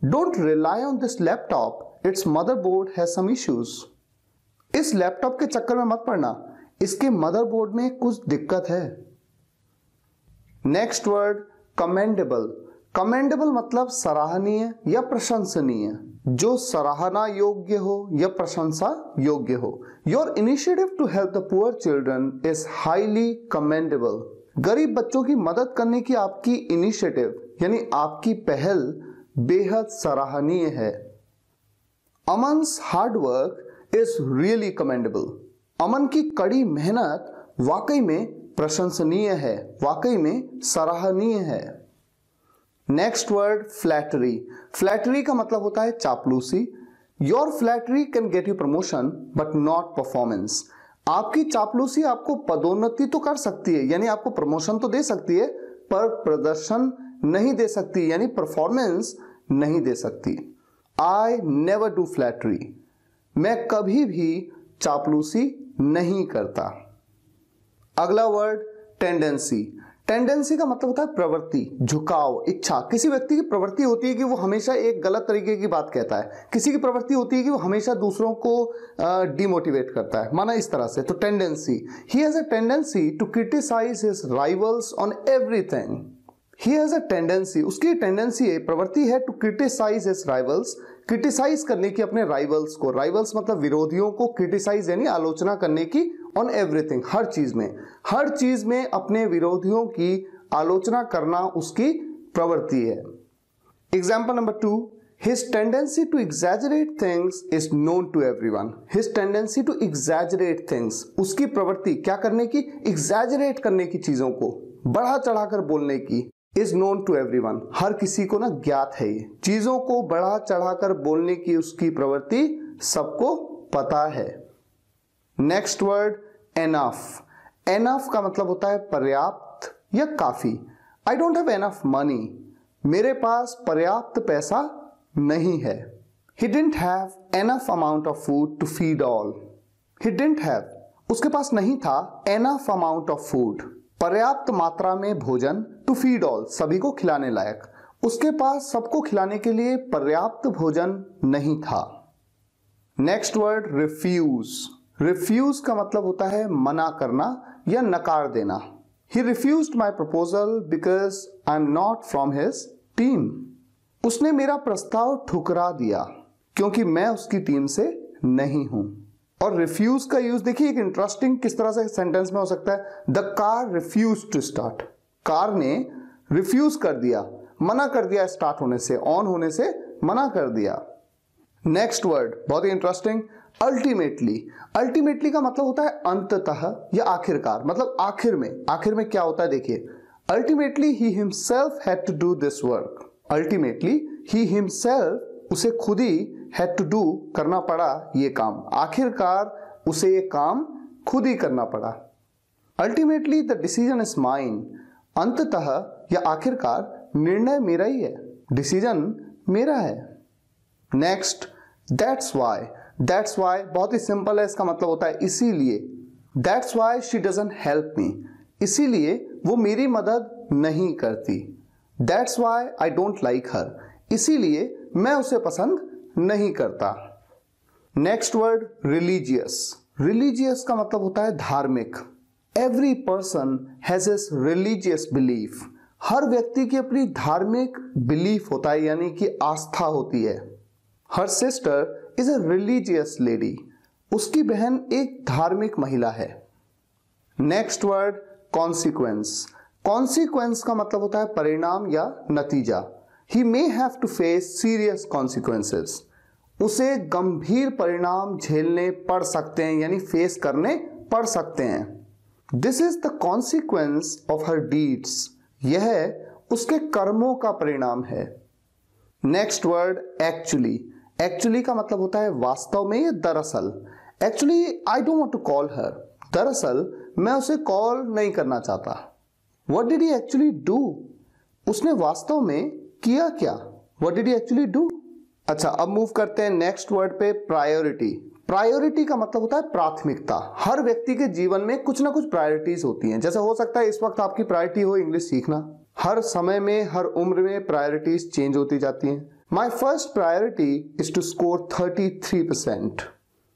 Don't rely on this laptop, it's motherboard has some issues. इस लैपटॉप के चक्कर में मत पड़ना, इसके मदरबोर्ड में कुछ दिक्कत है। Next word commendable. कमेंडेबल मतलब सराहनीय या प्रशंसनीय, जो सराहना योग्य हो या प्रशंसा योग्य हो। Your initiative to help the poor children is highly commendable. गरीब बच्चों की मदद करने की आपकी इनिशिएटिव यानी आपकी पहल बेहद सराहनीय है। Aman's hard work is really commendable. Aman की कड़ी मेहनत वाकई में प्रशंसनीय है, वाकई में सराहनीय है। Next word flattery. फ्लैटरी का मतलब होता है चापलूसी। Your flattery can get you promotion but not performance. आपकी चापलूसी आपको पदोन्नति तो कर सकती है, यानी आपको प्रमोशन तो दे सकती है, पर प्रदर्शन नहीं दे सकती, यानी परफॉर्मेंस नहीं दे सकती। I never do flattery. मैं कभी भी चापलूसी नहीं करता। अगला वर्ड टेंडेंसी। टेंडेंसी का मतलब होता है प्रवृत्ति, झुकाव, इच्छा। किसी व्यक्ति की प्रवृत्ति होती है कि वो हमेशा एक गलत तरीके की बात कहता है, किसी की प्रवृत्ति होती है कि वो हमेशा दूसरों को डिमोटिवेट करता है, माना इस तरह से। तो tendency, he has a tendency to criticise his rivals on everything. He has a tendency, उसकी टेंडेंसी है, प्रवृत्ति है, to criticise his rivals, criticise करने की अपने राइवल्स को। राइवल्स मतलब विरोधियों को, क्रिटिसाइज यानी आलोचना करने की, ऑन एवरीथिंग हर चीज में, हर चीज में अपने विरोधियों की आलोचना करना उसकी प्रवृत्ति है। Example number 2, his tendency to exaggerate things is known to everyone. His tendency to exaggerate things, उसकी प्रवृत्ति क्या करने की, exaggerate करने की, चीजों को बढ़ा चढ़ाकर बोलने की, is known to everyone, हर किसी को ना ज्ञात है। ये चीजों को बढ़ा चढ़ाकर बोलने की उसकी प्रवृत्ति सबको पता है। Next word enough. एनफ का मतलब होता है पर्याप्त या काफी। I don't have enough money, मेरे पास पर्याप्त पैसा नहीं है। He didn't have enough amount of food to feed all. He didn't have, उसके पास नहीं था, enough amount of food, पर्याप्त मात्रा में भोजन, to feed all, सभी को खिलाने लायक। उसके पास सबको खिलाने के लिए पर्याप्त भोजन नहीं था। Next word refuse. रिफ्यूज का मतलब होता है मना करना या नकार देना। He refused my proposal because I'm not from his team. उसने मेरा प्रस्ताव ठुकरा दिया क्योंकि मैं उसकी टीम से नहीं हूं। और रिफ्यूज का यूज देखिए, एक इंटरेस्टिंग किस तरह से सेंटेंस में हो सकता है, the car refuse to start, car ने रिफ्यूज कर दिया, मना कर दिया स्टार्ट होने से, ऑन होने से मना कर दिया। नेक्स्ट वर्ड बहुत ही इंटरेस्टिंग, अल्टीमेटली। अल्टीमेटली का मतलब होता है अंततः या आखिरकार, मतलब आखिर में क्या होता है देखिए, ultimately he himself had to do this work, ultimately he himself, उसे खुद ही, हैड टू डू करना पड़ा ये काम, आखिरकार उसे ये काम खुद ही करना पड़ा। Ultimately the decision is mine, अंततः या आखिरकार निर्णय मेरा ही है, डिसीजन मेरा है। Next, that's why. That's why बहुत ही सिंपल है, इसका मतलब होता है इसीलिए। That's why she doesn't help me, इसीलिए वो मेरी मदद नहीं करती। That's why I don't like her, इसीलिए मैं उसे पसंद नहीं करता। Next word religious. रिलीजियस का मतलब होता है धार्मिक। Every person has his religious belief, हर व्यक्ति की अपनी धार्मिक बिलीफ होता है, यानी कि आस्था होती है। Her sister is a religious lady, उसकी बहन एक धार्मिक महिला है। Next word consequence. कॉन्सिक्वेंस का मतलब होता है परिणाम या नतीजा। He may have to face serious consequences, उसे गंभीर परिणाम झेलने पड़ सकते हैं, यानी फेस करने पड़ सकते हैं। This is the consequence of her deeds, यह उसके कर्मों का परिणाम है। Next word actually. एक्चुअली का मतलब होता है वास्तव में या दरअसल। Actually I don't want to call her, दरअसल मैं उसे कॉल नहीं करना चाहता। What did he actually do, उसने वास्तव में किया क्या, what did he actually do. अच्छा, अब मूव करते हैं नेक्स्ट वर्ड पे, प्रायोरिटी। प्रायोरिटी का मतलब होता है प्राथमिकता। हर व्यक्ति के जीवन में कुछ ना कुछ प्रायोरिटीज होती हैं, जैसे हो सकता है इस वक्त आपकी प्रायोरिटी हो इंग्लिश सीखना, हर समय में हर उम्र में प्रायोरिटीज चेंज होती जाती हैं। My first priority is to score 33%,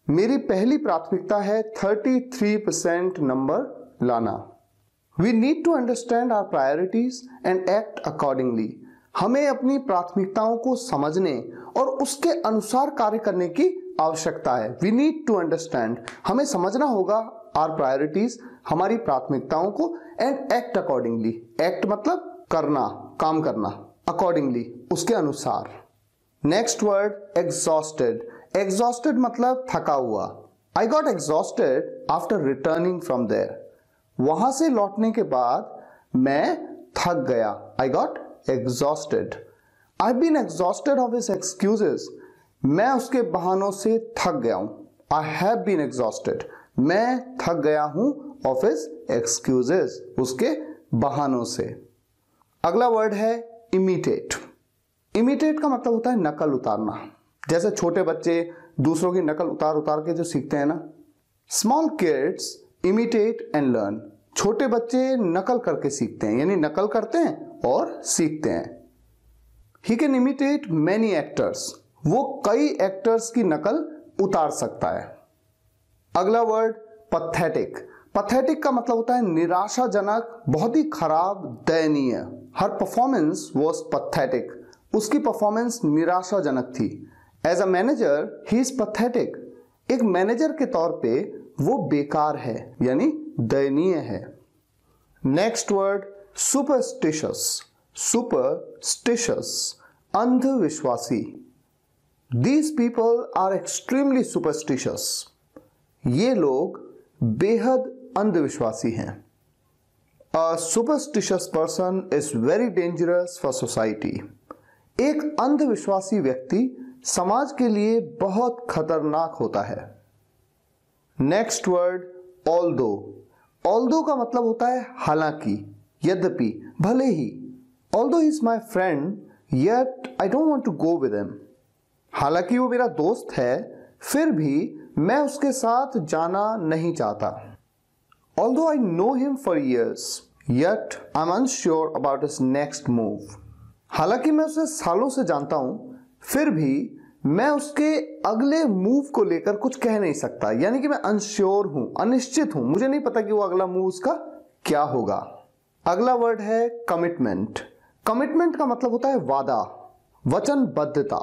मेरी पहली प्राथमिकता है 33% नंबर लाना। We need to understand our priorities and act accordingly, हमें अपनी प्राथमिकताओं को समझने और उसके अनुसार कार्य करने की आवश्यकता है। वी नीड टू अंडरस्टैंड, हमें समझना होगा आवर प्रायोरिटीज, हमारी प्राथमिकताओं को, एंड एक्ट अकॉर्डिंगली। एक्ट मतलब करना, काम करना, अकॉर्डिंगली उसके अनुसार। Next word exhausted. एग्जॉस्टेड मतलब थका हुआ। I got exhausted after returning from there, वहां से लौटने के बाद मैं थक गया। I got exhausted. I've been exhausted of his excuses. मैं उसके बहानों से थक गया हूं। I have been exhausted. मैं थक गया हूं of his excuses, उसके बहानों से। अगला वर्ड है imitate. imitate का मतलब होता है नकल उतारना, जैसे छोटे बच्चे दूसरों की नकल उतार उतार के जो सीखते हैं ना। Small kids imitate and learn. छोटे बच्चे नकल करके सीखते हैं, यानी नकल करते हैं और सीखते हैं। He can imitate many actors. वो कई एक्टर्स की नकल उतार सकता है। अगला वर्ड pathetic. pathetic का मतलब होता है निराशाजनक, बहुत ही खराब, दयनीय। Her performance was pathetic. उसकी परफॉर्मेंस निराशाजनक थी। As a manager, he is pathetic. एक मैनेजर के तौर पे वो बेकार है, यानी दयनीय है। Next word superstitious. सुपरस्टिशियस अंधविश्वासी। These people are extremely superstitious. ये लोग बेहद अंधविश्वासी हैं। A superstitious person is very dangerous for society. एक अंधविश्वासी व्यक्ति समाज के लिए बहुत खतरनाक होता है। Next word although. although का मतलब होता है हालांकि, यद्यपि, भले ही। although he is my friend, yet I don't want to go with him. हालांकि वो मेरा दोस्त है, फिर भी मैं उसके साथ जाना नहीं चाहता। Although I know him for years, yet I'm unsure about his next move. हालांकि मैं उसे सालों से जानता हूं, फिर भी मैं उसके अगले मूव को लेकर कुछ कह नहीं सकता, यानी कि मैं अनश्योर हूं, अनिश्चित हूं, मुझे नहीं पता कि वो अगला मूव उसका क्या होगा। अगला वर्ड है कमिटमेंट। कमिटमेंट का मतलब होता है वादा, वचनबद्धता।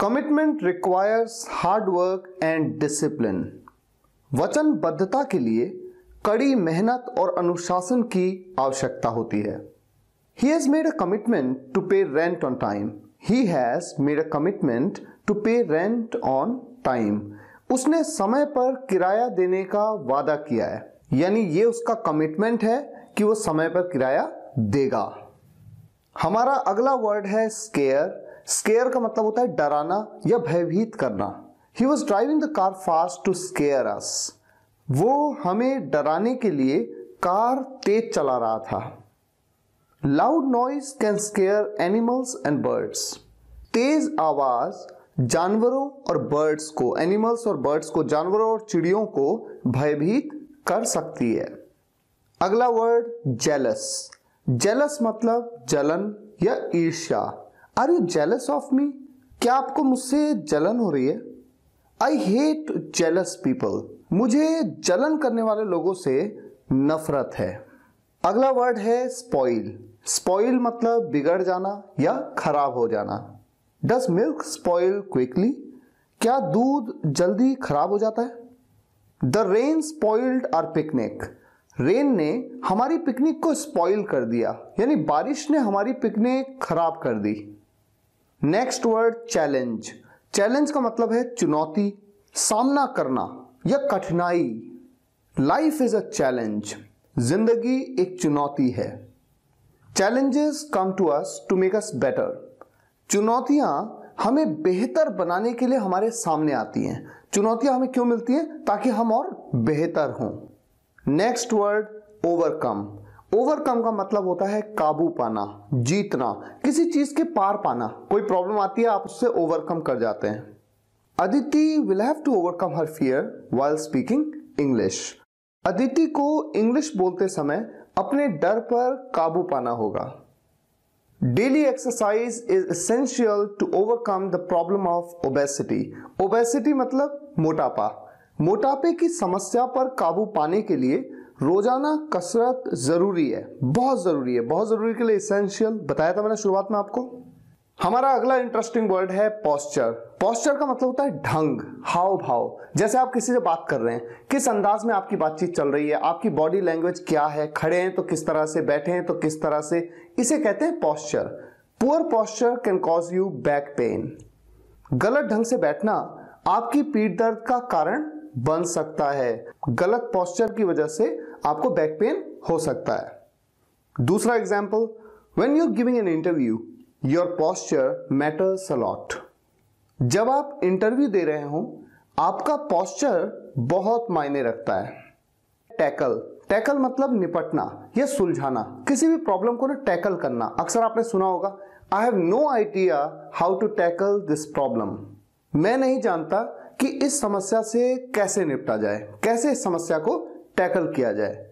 Commitment requires hard work and discipline. वचनबद्धता के लिए कड़ी मेहनत और अनुशासन की आवश्यकता होती है। He has made a commitment to pay rent on time. He has made a commitment to pay rent on time. उसने समय पर किराया देने का वादा किया है, यानी ये उसका कमिटमेंट है कि वो समय पर किराया देगा। हमारा अगला वर्ड है स्केयर। स्केयर का मतलब होता है डराना या भयभीत करना। He was driving the car fast to scare us. वो हमें डराने के लिए कार तेज चला रहा था। Loud noise can scare animals and birds. तेज आवाज जानवरों और बर्ड्स को, एनिमल्स और बर्ड्स को, जानवरों और चिड़ियों को भयभीत कर सकती है। अगला वर्ड जेलस। जेलस मतलब जलन या ईर्ष्या। Are you jealous of me? क्या आपको मुझसे जलन हो रही है? I hate jealous people. मुझे जलन करने वाले लोगों से नफरत है। अगला वर्ड है स्पॉइल। स्पॉइल मतलब बिगड़ जाना या खराब हो जाना। Does milk spoil quickly? क्या दूध जल्दी खराब हो जाता है? The rain spoiled our picnic. Rain ने हमारी पिकनिक को स्पॉइल कर दिया, यानी बारिश ने हमारी पिकनिक खराब कर दी। Next word challenge. चैलेंज का मतलब है चुनौती, सामना करना या कठिनाई। Life is a challenge. जिंदगी एक चुनौती है। Challenges come to us to make us better. चुनौतियां हमें बेहतर बनाने के लिए हमारे सामने आती हैं। चुनौतियां हमें क्यों मिलती हैं? ताकि हम और बेहतर हों। Next word overcome. ओवरकम का मतलब होता है काबू पाना, जीतना, किसी चीज के पार पाना। कोई प्रॉब्लम आती है, आप उससे ओवरकम कर जाते हैं। Aditi will have to overcome her fear while speaking English. Aditi को इंग्लिश बोलते समय अपने डर पर काबू पाना होगा। Daily exercise is essential to overcome the problem of obesity. Obesity मतलब मोटापा। मोटापे की समस्या पर काबू पाने के लिए रोजाना कसरत जरूरी है, बहुत जरूरी है। बहुत जरूरी के लिए एसेंशियल बताया था मैंने शुरुआत में आपको। हमारा अगला इंटरेस्टिंग वर्ड है पोस्चर। पोस्चर का मतलब होता है ढंग, हाव भाव। जैसे आप किसी से बात कर रहे हैं, किस अंदाज में आपकी बातचीत चल रही है, आपकी बॉडी लैंग्वेज क्या है, खड़े हैं तो किस तरह से, बैठे हैं तो किस तरह से, इसे कहते हैं posture. Poor posture can cause you back pain. गलत ढंग से बैठना आपकी पीठ दर्द का कारण बन सकता है। गलत पोस्चर की वजह से आपको बैक पेन हो सकता है। दूसरा example, when you are giving an interview your posture matters a lot. जब आप इंटरव्यू दे रहे हो आपका पोस्चर बहुत मायने रखता है। टैकल। टैकल मतलब निपटना या सुलझाना, किसी भी प्रॉब्लम को ना टैकल करना। अक्सर आपने सुना होगा, I have no idea how to tackle this problem. मैं नहीं जानता कि इस समस्या से कैसे निपटा जाए, कैसे इस समस्या को टैकल किया जाए।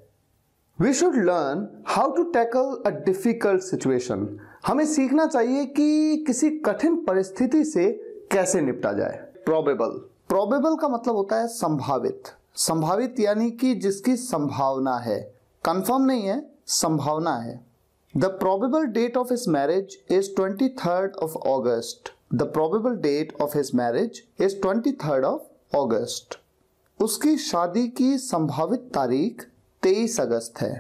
We should learn how to tackle a difficult situation. हमें सीखना चाहिए कि किसी कठिन परिस्थिति से कैसे निपटा जाए। प्रोबेबल। प्रोबेबल का मतलब होता है संभावित। संभावित यानी कि जिसकी संभावना है, कंफर्म नहीं है, संभावना है। The probable date of his marriage is 23rd of August. The probable date of his marriage is 23rd of August. उसकी शादी की संभावित तारीख 23 अगस्त है।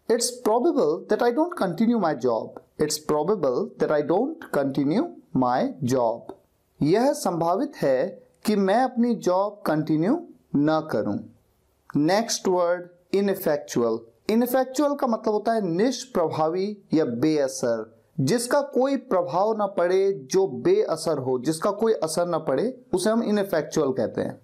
It's probable that I don't continue my job. It's probable that I don't continue my job. यह संभावित है कि मैं अपनी जॉब कंटिन्यू न करूं। Next word ineffectual. इनफेक्चुअल का मतलब होता है निष्प्रभावी या बेअसर, जिसका कोई प्रभाव ना पड़े, जो बेअसर हो, जिसका कोई असर ना पड़े, उसे हम इनफेक्चुअल कहते हैं।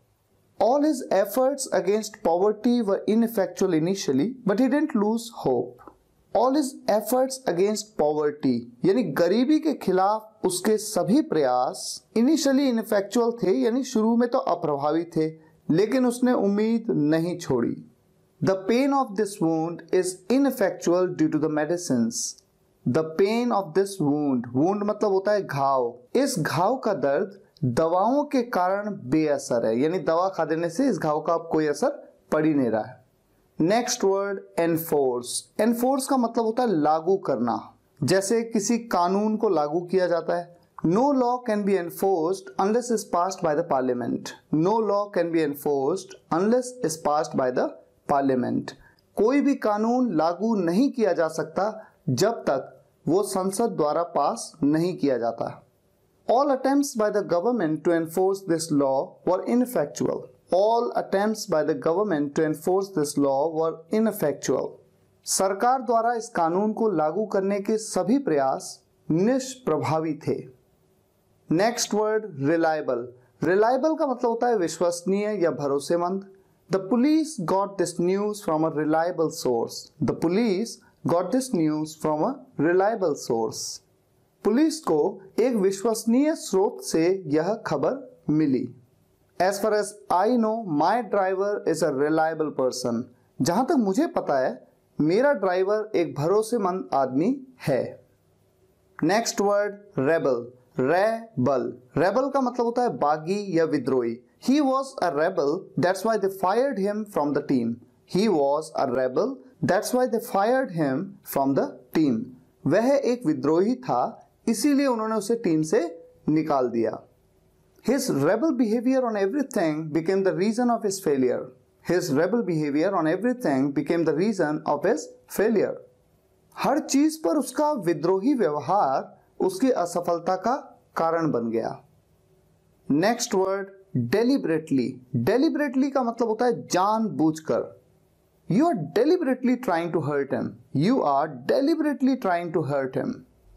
All his efforts against poverty were ineffectual initially, but he didn't lose hope. All his efforts against poverty यानी गरीबी के खिलाफ उसके सभी प्रयास इनिशियली इनफेक्चुअल थे, यानी शुरू में तो अप्रभावी थे, लेकिन उसने उम्मीद नहीं छोड़ी। The pain of this wound is ineffectual due to the medicines. The pain of this wound, wound मतलब होता है घाव। इस घाव का दर्द दवाओं के कारण बेअसर है, यानी दवा खा देने से इस घाव का अब कोई असर पड़ ही नहीं रहा है। Next word enforce. एनफोर्स का मतलब होता है लागू करना। जैसे किसी कानून को लागू किया जाता है, No law can be enforced unless is passed by the parliament. No law can be enforced unless is passed by the parliament. कोई भी कानून लागू नहीं किया जा सकता जब तक वो संसद द्वारा पास नहीं किया जाता. All attempts by the government to enforce this law were ineffectual. All attempts by the government to enforce this law were ineffectual. सरकार द्वारा इस कानून को लागू करने के सभी प्रयास निष्प्रभावी थे. Next word reliable. रिलायबल का मतलब होता है विश्वसनीय या भरोसेमंद. The police got this news from a reliable source. The police got this news from a reliable source. Police को एक विश्वसनीय स्रोत से यह खबर मिली. As far as I know, my driver is a reliable person. जहां तक मुझे पता है मेरा ड्राइवर एक भरोसेमंद आदमी है. Next word rebel. Rebel. Rebel का मतलब होता है बागी या विद्रोही. He was a rebel, that's why they fired him from the team. He was a rebel, that's why they fired him from the team. वह एक विद्रोही था इसीलिए उन्होंने उसे टीम से निकाल दिया. His rebel behavior on everything became the reason of his failure. His rebel behavior on everything became the reason of his failure. हर चीज पर उसका विद्रोही व्यवहार उसकी असफलता का कारण बन गया. Next word deliberately. Deliberately का मतलब होता है जानबूझकर. You are deliberately trying to hurt him. You are deliberately trying to hurt him.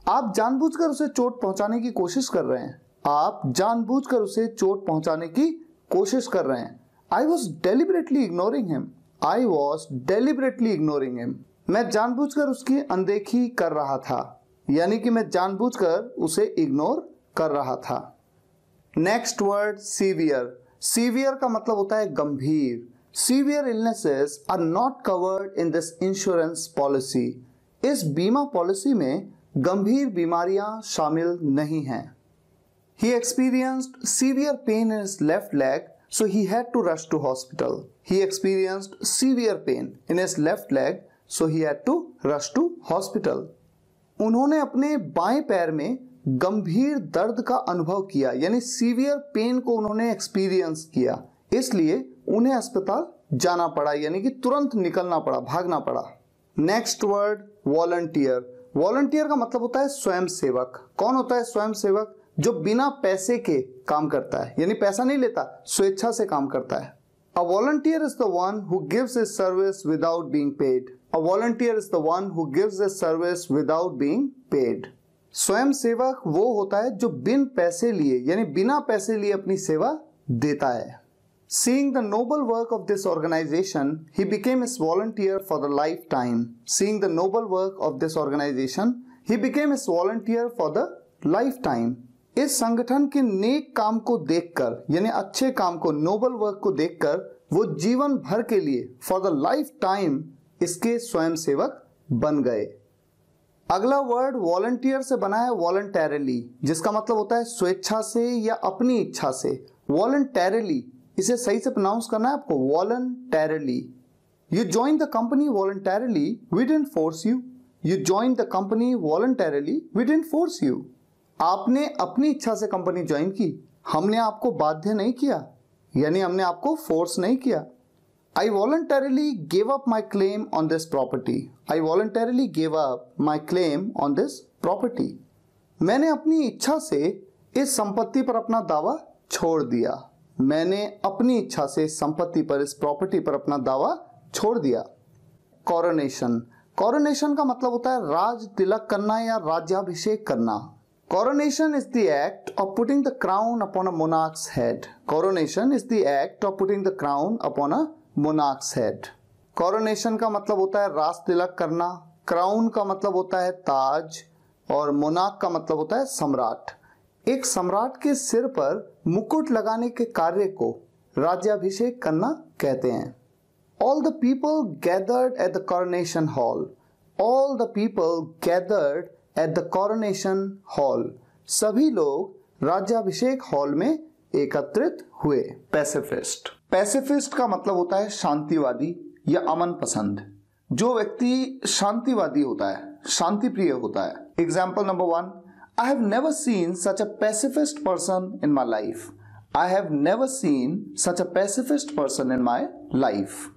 आप जानबूझकर उसे चोट पहुंचाने की कोशिश कर रहे हैं. आप जानबूझकर उसे चोट पहुंचाने की कोशिश कर रहे हैं. I was deliberately ignoring him. I was deliberately ignoring him. मैं जानबूझकर उसकी अनदेखी कर रहा था. यानी कि मैं जानबूझकर उसे इग्नोर कर रहा था. Next word severe. सीवियर का मतलब होता है गंभीर. Severe illnesses are not covered in this insurance policy. इस बीमा पॉलिसी में गंभीर बीमारियां शामिल नहीं हैं. He experienced severe pain in his left leg, so he had to rush to hospital. He experienced severe pain in his left leg, so he had to rush to hospital. उन्होंने अपने बाएं पैर में गंभीर दर्द का अनुभव किया, यानी सीवियर पेन को उन्होंने एक्सपीरियंस किया, इसलिए उन्हें अस्पताल जाना पड़ा, यानी कि तुरंत निकलना पड़ा, भागना पड़ा. Next word volunteer. वॉलंटियर का मतलब होता है स्वयं सेवक. कौन होता है स्वयं सेवक? जो बिना पैसे के काम करता है, यानी पैसा नहीं लेता, स्वेच्छा से काम करता है. अ volunteer is the one who gives his service without being paid. A volunteer is the one who gives his service without being paid. स्वयं सेवक वो होता है जो बिन पैसे लिए, यानी बिना पैसे लिए अपनी सेवा देता है. Seeing the noble work of this organization, he became his volunteer for the lifetime. Seeing the noble work of this organization, he became his volunteer for the lifetime. इस संगठन के नेक काम को देखकर, यानी अच्छे काम को, नोबल वर्क को देखकर वो जीवन भर के लिए फॉर द लाइफ टाइम इसके स्वयं सेवक बन गए. अगला वर्ड वॉलंटियर से बना है वॉलंटैरिली, जिसका मतलब होता है स्वेच्छा से या अपनी इच्छा से. वॉलंटैरिली, इसे सही से प्रोनाउंस करना है आपको, voluntarily. You join the company voluntarily, we didn't force you. You join the company voluntarily, we didn't force you. आपने अपनी इच्छा से कंपनी ज्वाइन की, हमने आपको बाध्य नहीं किया, यानी हमने आपको फोर्स नहीं किया. I voluntarily gave up my claim on this property. I voluntarily gave up my claim on this property. मैंने अपनी इच्छा से इस संपत्ति पर अपना दावा छोड़ दिया. मैंने अपनी इच्छा से संपत्ति पर, इस प्रॉपर्टी पर अपना दावा छोड़ दिया. कॉरोनेशन. कॉरोनेशन का मतलब होता है राज तिलक करना या राज्याभिषेक करना. Coronation is the act of putting the crown upon a monarch's head. Coronation is the act of putting the crown upon a monarch's head. Coronation का मतलब होता है राज तिलक करना, क्राउन का मतलब होता है ताज, और मोनार्क का मतलब होता है सम्राट. एक सम्राट के सिर पर मुकुट लगाने के कार्य को राज्याभिषेक करना कहते हैं. All the people gathered at the coronation hall. All the people gathered at the coronation hall. सभी लोग राज्याभिषेक हॉल में एकत्रित हुए. पैसिफिस्ट. पैसिफिस्ट का मतलब होता है शांतिवादी या अमन पसंद. जो व्यक्ति शांतिवादी होता है, शांति प्रिय होता है. Example number 1, I have never seen such a pacifist person in my life. I have never seen such a pacifist person in my life.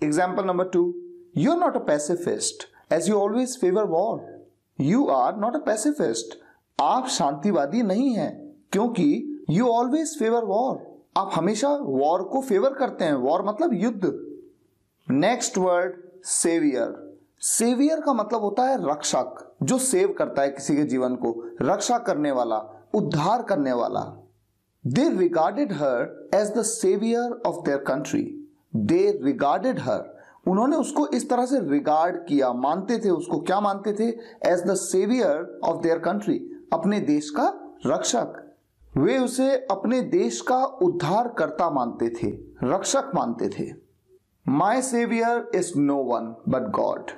Example number 2. You are not a pacifist as you always favor war. You are not a pacifist. आप शांतिवादी नहीं हैं क्योंकि you always favor war. आप हमेशा वॉर को फेवर करते हैं. वॉर मतलब युद्ध. Next word saviour. सेवियर का मतलब होता है रक्षक, जो सेव करता है किसी के जीवन को, रक्षा करने वाला, उद्धार करने वाला. They regarded her as the savior of their country. They regarded her. उन्होंने उसको इस तरह से रिगार्ड किया, मानते थे उसको. क्या मानते थे? As the savior of their country. अपने देश का रक्षक. वे उसे अपने देश का उद्धार करता मानते थे, रक्षक मानते थे. My savior is no one but God.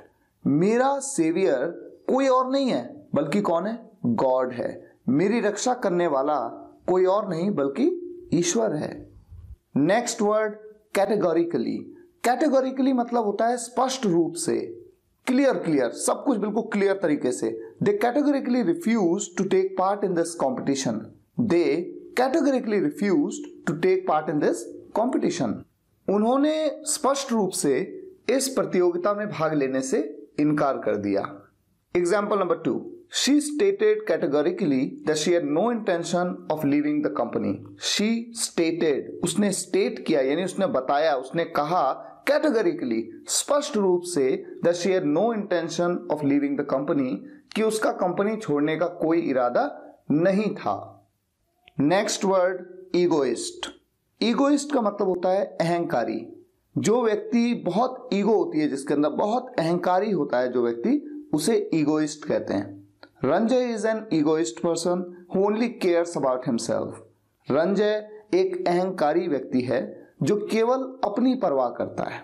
मेरा सेवियर कोई और नहीं है बल्कि कौन है? गॉड है. मेरी रक्षा करने वाला कोई और नहीं बल्कि ईश्वर है. Next word categorically. कैटेगोरिकली मतलब होता है स्पष्ट रूप से, क्लियर, सब कुछ बिल्कुल क्लियर तरीके से. They categorically refuse to take part in this competition. They categorically refuse to take part in this competition. उन्होंने स्पष्ट रूप से इस प्रतियोगिता में भाग लेने से इनकार कर दिया. Example number 2. She stated categorically that she had no intention of leaving the company. She stated, उसने state किया यानी उसने बताया, उसने कहा categorically, स्पष्ट रूप से that she had no intention of leaving the company, कि उसका कंपनी छोड़ने का कोई इरादा नहीं था. Next word egoist. ईगोइस्ट का मतलब होता है अहंकारी. जो व्यक्ति बहुत ईगो होती है, जिसके अंदर बहुत अहंकारी होता है जो व्यक्ति, उसे ईगोइस्ट कहते हैं. Ranjay is an egoist person who only cares about himself. Ranjay एक अहंकारी व्यक्ति है जो केवल अपनी परवाह करता है.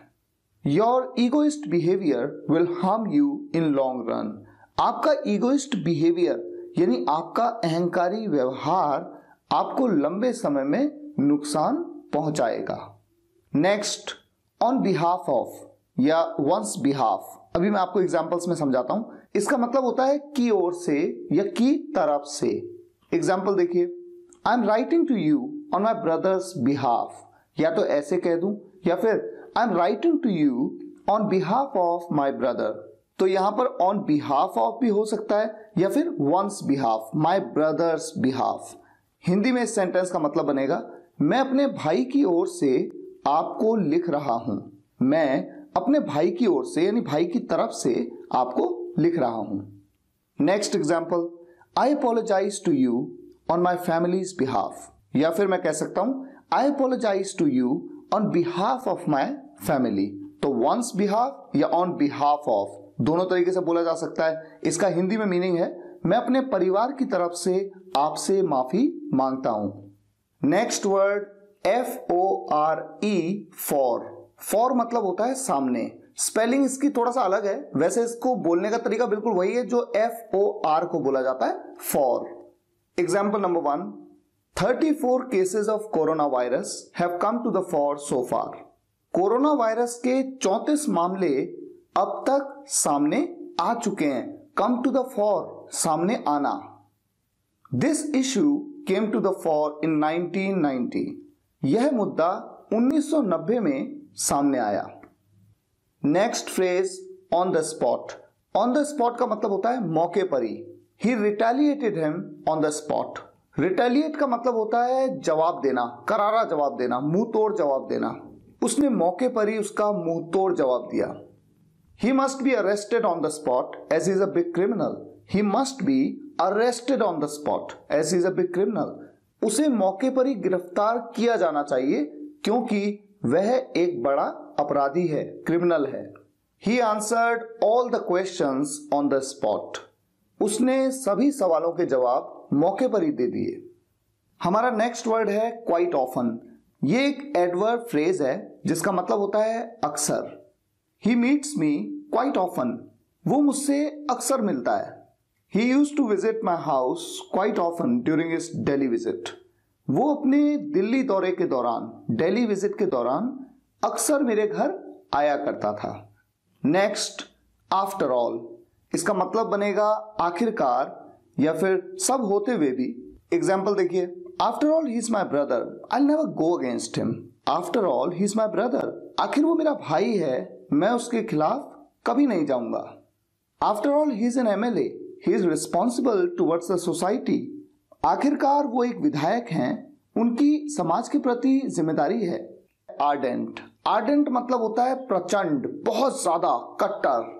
Your egoist behaviour will harm you in long run. आपका ईगोइस्ट बिहेवियर यानी आपका अहंकारी व्यवहार आपको लंबे समय में नुकसान पहुंचाएगा. नेक्स्ट ऑन बिहाफ ऑफ या वंस बिहाफ. अभी मैं आपको एग्जांपल्स में समझाता हूं. इसका मतलब होता है की ओर से या की तरफ से. एग्जांपल देखिए. I am writing to you on my brother's behalf. या तो ऐसे कह दूं या फिर I am writing to you on behalf of my brother. तो यहां पर ऑन बिहाफ ऑफ भी हो सकता है या फिर वंस बिहाफ, माई ब्रदर्स बिहाफ. हिंदी में इस सेंटेंस का मतलब बनेगा मैं अपने भाई की ओर से आपको लिख रहा हूं. मैं अपने भाई की ओर से यानी भाई की तरफ से आपको लिख रहा हूं. Next example. I apologize to you on my family's behalf. या फिर मैं कह सकता हूं I apologize to you on behalf of my family. तो वंस बिहाफ या ऑन बिहाफ ऑफ दोनों तरीके से बोला जा सकता है. इसका हिंदी में मीनिंग है मैं अपने परिवार की तरफ से आपसे माफी मांगता हूं. Next word FORE. फॉर मतलब होता है सामने. स्पेलिंग इसकी थोड़ा सा अलग है, वैसे इसको बोलने का तरीका बिल्कुल वही है जो FOR को बोला जाता है, for. Example number 1. 34 cases of corona virus have come to the fore so far. Corona virus के 34 मामले अब तक सामने आ चुके हैं. कम टू द फॉर, सामने आना. This issue came to the fore in 1990. यह मुद्दा 1990 में सामने आया. Next phrase on the spot. On the spot का मतलब होता है मौके पर ही. He retaliated him on the spot. Retaliate का मतलब होता है जवाब देना, करारा जवाब देना, मुंह तोड़ जवाब देना. उसने मौके पर ही उसका मुंह तोड़ जवाब दिया. He must be arrested on the spot as he is a big criminal. He must be arrested on the spot as he is a big criminal. उसे मौके पर ही गिरफ्तार किया जाना चाहिए क्योंकि वह एक बड़ा अपराधी है, क्रिमिनल है. He answered all the questions on the spot. उसने सभी सवालों के जवाब मौके पर ही दे दिए. हमारा नेक्स्ट वर्ड है क्वाइट ऑफन. ये एक एडवर्ब फ्रेज है जिसका मतलब होता है अक्सर. He meets me quite often. वो मुझसे अक्सर मिलता है. He used to visit my house quite often during his Delhi visit. वो अपने दिल्ली दौरे के दौरान, दिल्ली विजिट के दौरान अक्सर मेरे घर आया करता था. Next, after all. इसका मतलब बनेगा आखिरकार या फिर सब होते हुए भी। एग्जाम्पल देखिए, after all he is my brother, I never go against him. After all he is my brother, आखिर वो मेरा भाई है, मैं उसके खिलाफ कभी नहीं जाऊंगा। After all he is an MLA, he is responsible towards the society. आखिरकार वो एक विधायक हैं, उनकी समाज के प्रति जिम्मेदारी है। आर्डेंट, आर्डेंट मतलब होता है प्रचंड, बहुत ज्यादा, कट्टर।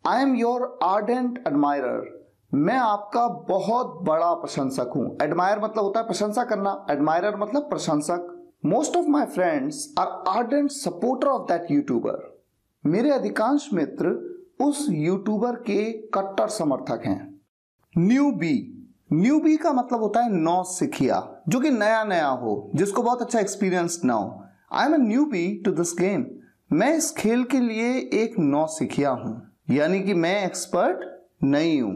I am your ardent admirer, मैं आपका बहुत बड़ा प्रशंसक हूं। एडमायर मतलब होता है प्रशंसा करना, एडमायरर मतलब प्रशंसक। Most of my friends are ardent supporter of that YouTuber, मेरे अधिकांश मित्र उस यूट्यूबर के कट्टर समर्थक हैं। न्यूबी, न्यूबी का मतलब होता है नौसिखिया, जो कि नया नया हो, जिसको बहुत अच्छा एक्सपीरियंस ना हो। I am a newbie to this game, मैं इस खेल के लिए एक नौसिखिया हूं, यानी कि मैं एक्सपर्ट नहीं हूं।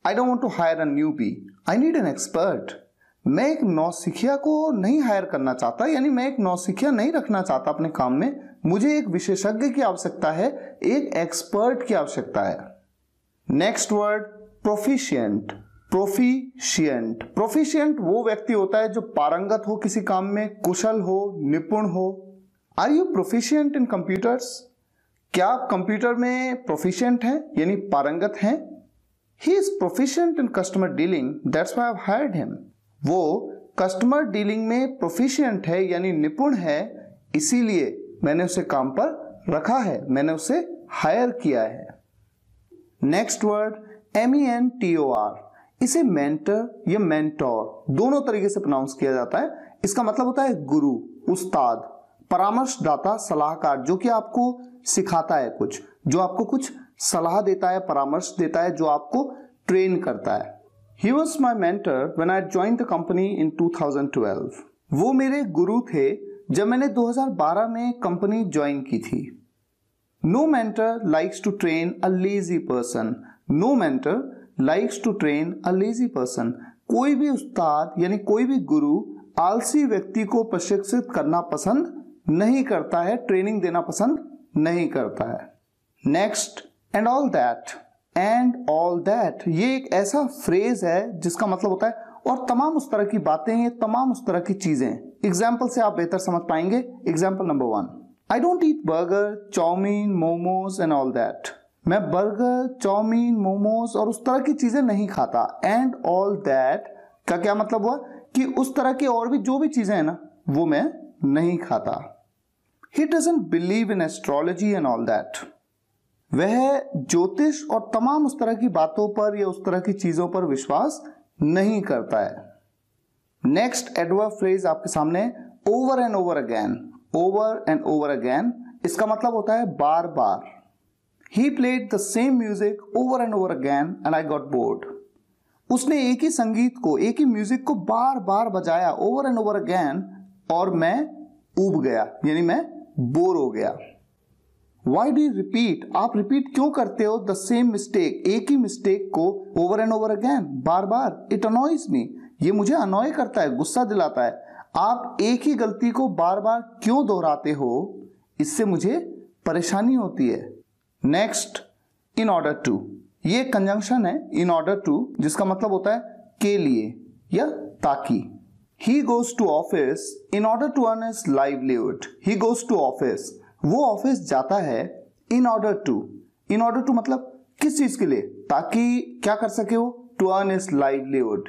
I don't want to hire a newbie, I need an expert. मैं एक नौसिखिया को नहीं हायर करना चाहता, यानी मैं एक नौसिखिया नहीं रखना चाहता अपने काम में, मुझे एक विशेषज्ञ की आवश्यकता है, एक एक्सपर्ट की आवश्यकता है। Next word, proficient. Proficient, proficient वो व्यक्ति होता है जो पारंगत हो किसी काम में, कुशल हो, निपुण हो। Are you proficient in computers, क्या आप कंप्यूटर में प्रोफिशिएंट हैं, यानी पारंगत हैं। He is proficient in customer dealing, that's why I have hired him. वो कस्टमर डीलिंग में प्रोफिशिएंट है, यानी निपुण है, इसीलिए मैंने उसे काम पर रखा है, मैंने उसे हायर किया है। नेक्स्ट वर्ड, MENTOR, इसे मेंटर या मेंटोर दोनों तरीके से प्रोनाउंस किया जाता है। इसका मतलब होता है गुरु, उस्ताद, परामर्शदाता, सलाहकार, जो कि आपको सिखाता है कुछ, जो आपको कुछ सलाह देता है, परामर्श देता है, जो आपको ट्रेन करता है। He was my mentor when I joined the company in 2012. वो मेरे गुरु थे जब मैंने 2012 में कंपनी ज्वाइन की थी। No mentor likes to train a lazy person. No mentor likes to train a lazy person. कोई भी उस्ताद यानी कोई भी गुरु आलसी व्यक्ति को प्रशिक्षित करना पसंद नहीं करता है, ट्रेनिंग देना पसंद नहीं करता है। Next, and all that. And all that ये एक ऐसा फ्रेज है जिसका मतलब होता है और तमाम उस तरह की बातें, ये तमाम उस तरह की चीजें। एग्जाम्पल से आप बेहतर समझ पाएंगे। Example number 1, I don't eat burger, chowmein, momos and all that. मैं बर्गर, चाउमीन, मोमोज और उस तरह की चीजें नहीं खाता। एंड ऑल दैट का क्या मतलब हुआ कि उस तरह की और भी जो भी चीजें हैं ना, वो मैं नहीं खाता। He doesn't believe in astrology and all that, वह ज्योतिष और तमाम उस तरह की बातों पर या उस तरह की चीजों पर विश्वास नहीं करता है। नेक्स्ट एडवर्ब फ्रेज आपके सामने, over and over again. Over and over again इसका मतलब होता है बार बार। He played the same music over and over again and I got bored. उसने एक ही संगीत को, एक ही म्यूजिक को बार बार बजाया, ओवर एंड ओवर अगेन, और मैं ऊब गया, यानी मैं बोर हो गया। Why do you repeat? आप रिपीट क्यों करते हो द सेम मिस्टेक, एक ही मिस्टेक को ओवर एंड ओवर अगेन, बार बार। इट अनॉयज मी, ये मुझे अनॉय करता है, गुस्सा दिलाता है। आप एक ही गलती को बार बार क्यों दोहराते हो, इससे मुझे परेशानी होती है। नेक्स्ट, इन ऑर्डर टू, ये कंजंक्शन है इन ऑर्डर टू, जिसका मतलब होता है के लिए या ताकि। He goes to office in order to earn his livelihood. He goes to office, वो ऑफिस जाता है in order to. In order to मतलब किस चीज के लिए, ताकि क्या कर सके वो, टू अर्न हिज लाइवलीहुड,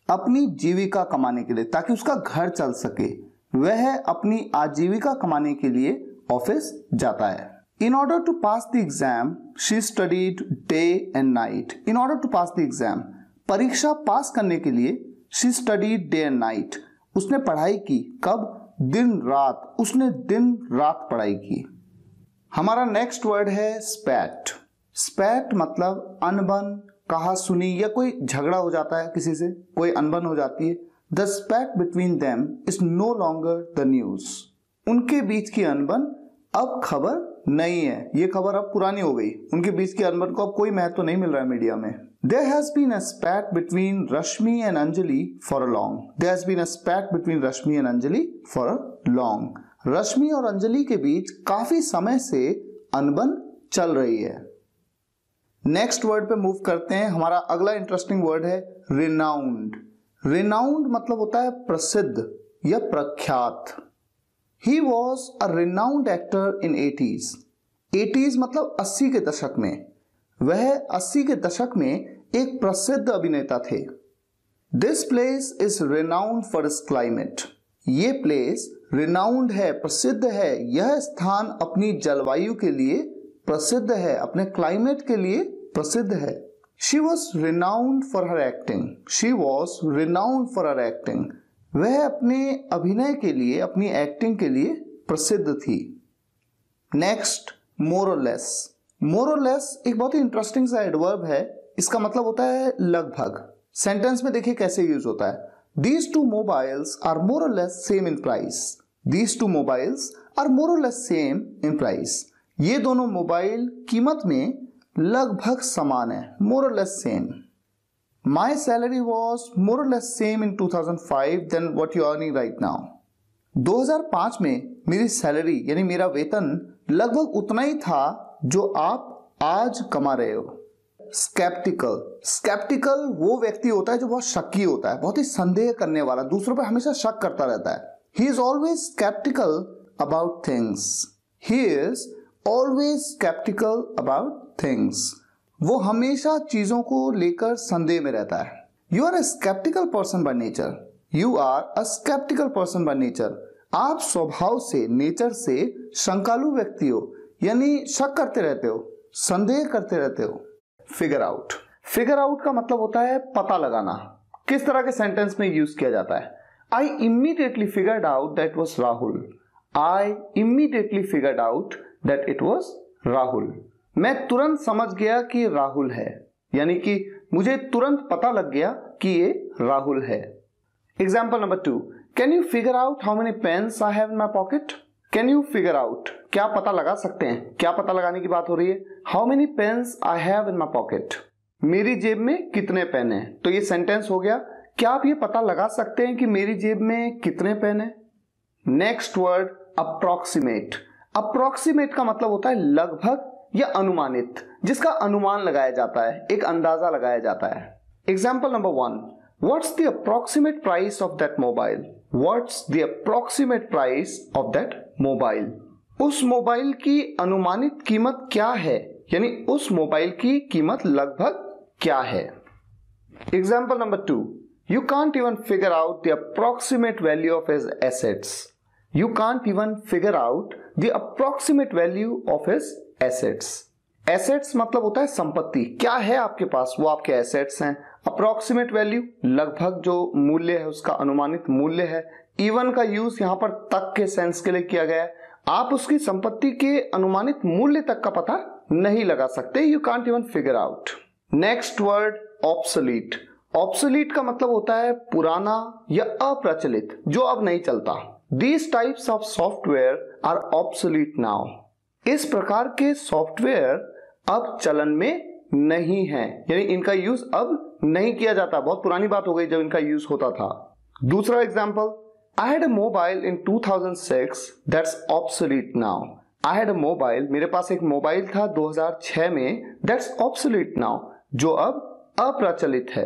अपनी जीविका कमाने के लिए, ताकि उसका घर चल सके। वह अपनी आजीविका कमाने के लिए ऑफिस जाता है। In order to pass the exam she studied day and night. In order to pass the exam, परीक्षा पास करने के लिए she studied day and night, उसने पढ़ाई की, कब, दिन रात, उसने दिन रात पढ़ाई की। हमारा नेक्स्ट वर्ड है स्पैट। स्पैट मतलब अनबन, कहा सुनी, या कोई झगड़ा हो जाता है किसी से, कोई अनबन हो जाती है। The spat between them is no longer the news. उनके बीच की अनबन अब खबर नहीं है, ये खबर अब पुरानी हो गई। उनके बीच की अनबन को अब कोई महत्व नहीं मिल रहा है मीडिया में। There has been a spat between Rashmi and Anjali for a long. There has been a spat between Rashmi and Anjali for a long. रश्मि और अंजलि के बीच काफी समय से अनबन चल रही है। नेक्स्ट वर्ड पे मूव करते हैं। हमारा अगला इंटरेस्टिंग वर्ड है रिनाउंड। रिनाउंड मतलब होता है प्रसिद्ध या प्रख्यात। He was a renowned actor in 80s। 80s मतलब 80 के दशक में। वह 80 के दशक में एक प्रसिद्ध अभिनेता थे। This place is renowned for its climate. ये प्लेस रिनाउंड है, प्रसिद्ध है। यह स्थान अपनी जलवायु के लिए प्रसिद्ध है, अपने क्लाइमेट के लिए प्रसिद्ध है। She was renowned for her acting. She was renowned for her acting. वह अपने अभिनय के लिए, अपनी एक्टिंग के लिए प्रसिद्ध थी। नेक्स्ट, मोर और लेस। मोर और लेस एक बहुत ही इंटरेस्टिंग सा एडवर्ब है। इसका मतलब होता है लगभग। सेंटेंस में देखिए कैसे यूज होता है। These two mobiles are more or less same in price. These two mobiles are more or less same in price. ये दोनों मोबाइल कीमत में लगभग समान है, more or less same. My salary was more or less same in 2005 than what you are earning right now. 2005 में मेरी सैलरी यानी मेरा वेतन लगभग उतना ही था जो आप आज कमा रहे हो। स्केप्टिकल। स्केप्टिकल वो व्यक्ति होता है जो बहुत शक्की होता है, बहुत ही संदेह करने वाला, दूसरों पर हमेशा शक करता रहता है। He is always skeptical about things. He is always skeptical about things. वो हमेशा चीजों को लेकर संदेह में रहता है। You are a skeptical person by nature. You are a skeptical person by nature. आप स्वभाव से, नेचर से शंकालु व्यक्ति हो, यानी शक करते रहते हो, संदेह करते रहते हो। Figure out. फिगर आउट का मतलब होता है पता लगाना। किस तरह के सेंटेंस में यूज किया जाता है? I immediately figured out that was Rahul. I immediately figured out that it was Rahul. मैं तुरंत समझ गया कि राहुल है, यानी कि मुझे तुरंत पता लग गया कि ये राहुल है। Example number 2, can you figure out how many pens I have in my pocket? Can you figure out, क्या पता लगा सकते हैं? क्या पता लगाने की बात हो रही है? How many pens I have in my pocket, मेरी जेब में कितने पेन हैं? तो ये सेंटेंस हो गया। क्या आप ये पता लगा सकते हैं कि मेरी जेब में कितने पेन हैं? Next word approximate. अप्रोक्सीमेट का मतलब होता है लगभग या अनुमानित, जिसका अनुमान लगाया जाता है, एक अंदाजा लगाया जाता है। Example number 1, what's the approximate price of that mobile? What's the approximate price of that mobile? उस मोबाइल की अनुमानित कीमत क्या है, यानी उस मोबाइल की कीमत लगभग क्या है। Example number 2, you can't even figure out the approximate value of his assets. You can't even figure out the approximate value of his assets. Assets मतलब होता है संपत्ति, क्या है आपके पास, वो आपके एसेट्स हैं। अप्रोक्सीमेट वैल्यू लगभग जो मूल्य है उसका अनुमानित मूल्य है। इवन का यूज यहां पर तक के सेंस के लिए किया गया है। आप उसकी संपत्ति के अनुमानित मूल्य तक का पता नहीं लगा सकते। You can't even figure out. Next word obsolete. Obsolete का मतलब होता है पुराना या अप्रचलित, जो अब नहीं चलता। These types of software are obsolete now. इस प्रकार के सॉफ्टवेयर अब चलन में नहीं है, यानी इनका यूज अब नहीं किया जाता। बहुत पुरानी बात हो गई जब इनका यूज होता था। दूसरा example, I had a mobile in 2006 that's obsolete now. I had a mobile, मेरे पास एक मोबाइल था 2006 में, that's obsolete now, जो अब अप्रचलित है।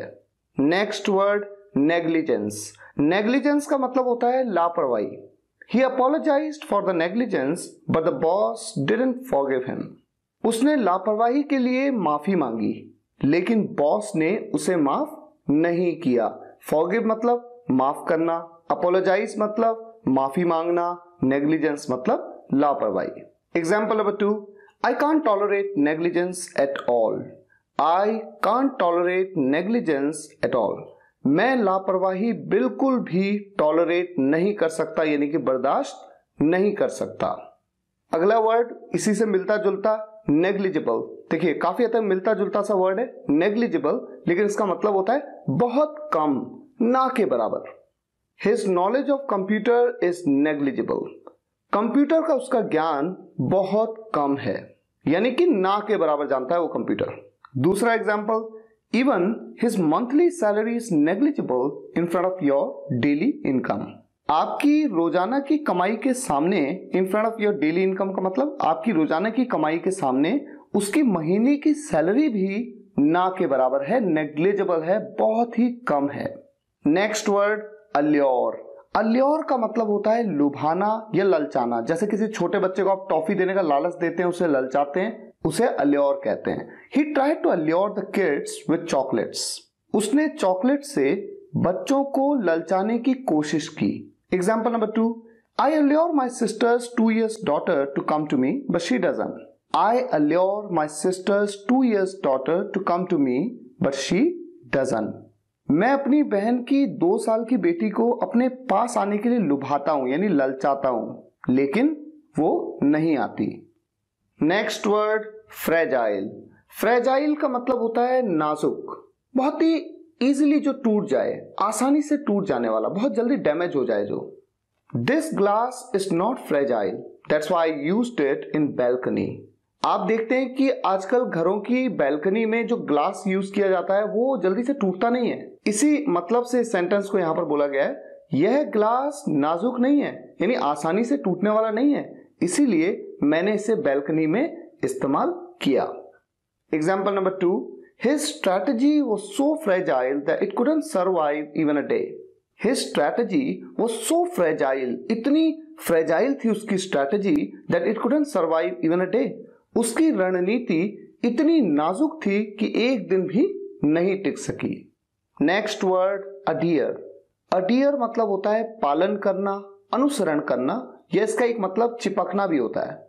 Next word negligence. negligence का मतलब होता है लापरवाही। He apologized for the negligence, but the boss didn't forgive him. उसने लापरवाही के लिए माफी मांगी, लेकिन बॉस ने उसे माफ नहीं किया। Forgive मतलब माफ करना, अपोलोजाइज मतलब माफी मांगना, नेग्लिजेंस मतलब लापरवाही। Example number 2, I can't tolerate negligence at all. I can't tolerate negligence at all. मैं लापरवाही बिल्कुल भी टॉलरेट नहीं कर सकता, यानी कि बर्दाश्त नहीं कर सकता। अगला वर्ड इसी से मिलता जुलता, नेग्लिजिबल। देखिए काफी हद तक मिलता जुलता सा वर्ड है नेग्लिजिबल, लेकिन इसका मतलब होता है बहुत कम, ना के बराबर। His knowledge of computer is negligible. Computer का उसका ज्ञान बहुत कम है, यानी कि ना के बराबर जानता है वो कंप्यूटर। दूसरा example, even his monthly salary is negligible in front of your daily income. आपकी रोजाना की कमाई के सामने, in front of your daily income का मतलब आपकी रोजाना की कमाई के सामने उसकी महीने की सैलरी भी ना के बराबर है, नेग्लिजिबल है, बहुत ही कम है। Next word allure. अल्योर का मतलब होता है लुभाना या ललचाना। जैसे किसी छोटे बच्चे को आप टॉफी देने का लालच देते हैं, उसे ललचाते हैं, उसे अल्योर कहते हैं। He tried to allure the kids with chocolates. उसने चॉकलेट से बच्चों को ललचाने की कोशिश की। Example number 2, I allure my sister's 2 years daughter to come to me, but she doesn't. I allure my sister's 2 years daughter to come to me, but she doesn't. मैं अपनी बहन की 2 साल की बेटी को अपने पास आने के लिए लुभाता हूं, यानी ललचाता हूं, लेकिन वो नहीं आती। Next word fragile. फ्रेजाइल का मतलब होता है नाजुक, बहुत ही इजीली जो टूट जाए, आसानी से टूट जाने वाला, बहुत जल्दी डैमेज हो जाए जो। This glass is not fragile. That's why I used it in balcony. आप देखते हैं कि आजकल घरों की बैल्कनी में जो ग्लास यूज किया जाता है वो जल्दी से टूटता नहीं है। इसी मतलब से इस सेंटेंस को यहां पर बोला गया है, यह ग्लास नाजुक नहीं है, यानी आसानी से टूटने वाला नहीं है, इसीलिए मैंने इसे बैल्कनी में इस्तेमाल किया। Example number 2, His strategy was so fragile that it couldn't survive even a day. His strategy was so fragile, इतनी फ्रेजाइल थी उसकी strategy that it couldn't survive even a day. उसकी रणनीति इतनी नाजुक थी कि एक दिन भी नहीं टिक सकी। Next word adhere. अडियर मतलब होता है पालन करना, अनुसरण करना, या इसका एक मतलब चिपकना भी होता है।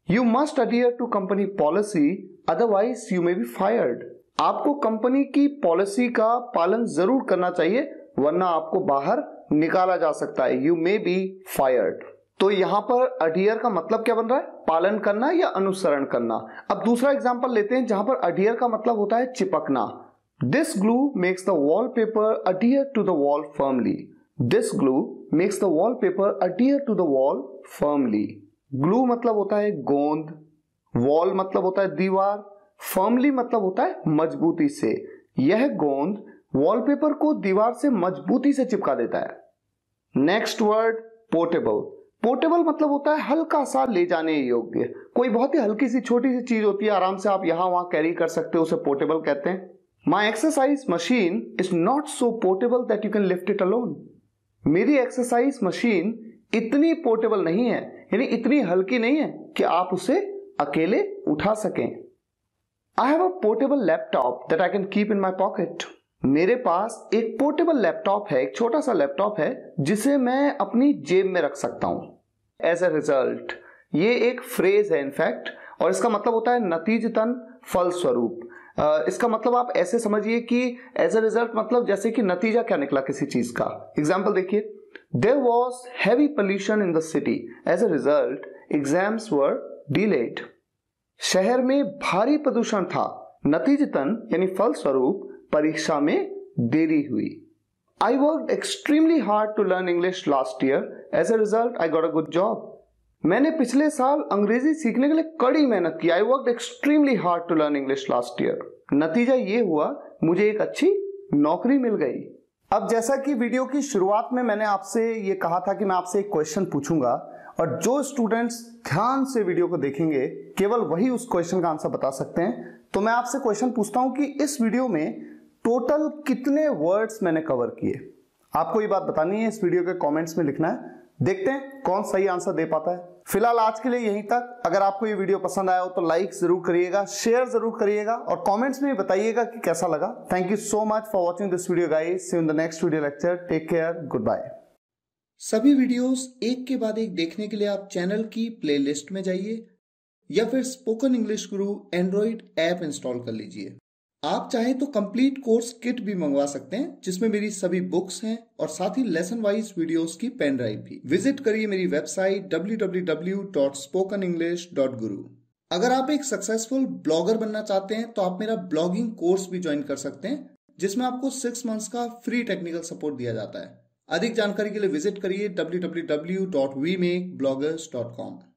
You must adhere to company policy otherwise you may be fired. आपको कंपनी की पॉलिसी का पालन जरूर करना चाहिए, वरना आपको बाहर निकाला जा सकता है, यू मे बी फायर्ड। तो यहां पर अडियर का मतलब क्या बन रहा है? पालन करना या अनुसरण करना। अब दूसरा एग्जांपल लेते हैं जहां पर अडियर का मतलब होता है चिपकना। This glue makes the wallpaper adhere to the wall firmly. This glue makes the wallpaper adhere to the wall firmly. Glue मतलब होता है गोंद, वॉल मतलब होता है दीवार, फर्मली मतलब होता है मजबूती से। यह गोंद वॉलपेपर को दीवार से मजबूती से चिपका देता है। Next word portable. पोर्टेबल मतलब होता है हल्का सा ले जाने योग्य। कोई बहुत ही हल्की सी छोटी सी चीज होती है, आराम से आप यहां वहां कैरी कर सकते हो, उसे पोर्टेबल कहते हैं। माई exercise machine is not so portable that you can lift it alone. मेरी एक्सरसाइज मशीन इतनी पोर्टेबल नहीं है, यानी इतनी हल्की नहीं है कि आप उसे अकेले उठा सकें। I have a portable laptop that I can keep in my pocket. मेरे पास एक पोर्टेबल लैपटॉप है, एक छोटा सा लैपटॉप है जिसे मैं अपनी जेब में रख सकता हूं। एज ए रिजल्ट, ये एक फ्रेज है इनफैक्ट, और इसका मतलब होता है नतीजतन, फलस्वरूप। इसका मतलब आप ऐसे समझिए कि एज ए रिजल्ट मतलब जैसे कि नतीजा क्या निकला किसी चीज का। एग्जाम्पल देखिए, there was heavy pollution in the city, as a result exams were delayed. शहर में भारी प्रदूषण था, नतीजतन यानी फलस्वरूप परीक्षा में देरी हुई। I worked extremely hard to learn English last year. As a result, I got a good job. मैंने पिछले साल अंग्रेजी सीखने के लिए कड़ी मेहनत की। I worked extremely hard to learn English last year. नतीजा ये हुआ, मुझे एक अच्छी नौकरी मिल गई। अब जैसा कि वीडियो की शुरुआत में मैंने आपसे ये कहा था कि मैं आपसे एक क्वेश्चन पूछूंगा, और जो स्टूडेंट्स ध्यान से वीडियो को देखेंगे केवल वही उस क्वेश्चन का आंसर बता सकते हैं। तो मैं आपसे क्वेश्चन पूछता हूं कि इस वीडियो में टोटल कितने वर्ड्स मैंने कवर किए। आपको ये बात बतानी है, इस वीडियो के कमेंट्स में लिखना है। देखते हैं कौन सही आंसर दे पाता है। फिलहाल आज के लिए यहीं तक। अगर आपको ये वीडियो पसंद आया हो तो लाइक जरूर करिएगा, शेयर जरूर करिएगा, और कमेंट्स में बताइएगा कि कैसा लगा। Thank you so much for watching this video guys. See you in the next video lecture. Take care, good bye. सभी वीडियोस एक के बाद एक देखने के लिए आप चैनल की प्लेलिस्ट में जाइए या फिर स्पोकन इंग्लिश गुरु एंड्रॉइड ऐप इंस्टॉल कर लीजिए। आप चाहें तो कंप्लीट कोर्स किट भी मंगवा सकते हैं, जिसमें मेरी सभी बुक्स हैं और साथ ही लेसन वाइज वीडियोस की पेन ड्राइव भी। विजिट करिए मेरी वेबसाइट www.spokenenglish.guru। अगर आप एक सक्सेसफुल ब्लॉगर बनना चाहते हैं तो आप मेरा ब्लॉगिंग कोर्स भी ज्वाइन कर सकते हैं, जिसमें आपको 6 मंथ्स का फ्री टेक्निकल सपोर्ट दिया जाता है। अधिक जानकारी के लिए विजिट करिए www.wemakebloggers.com।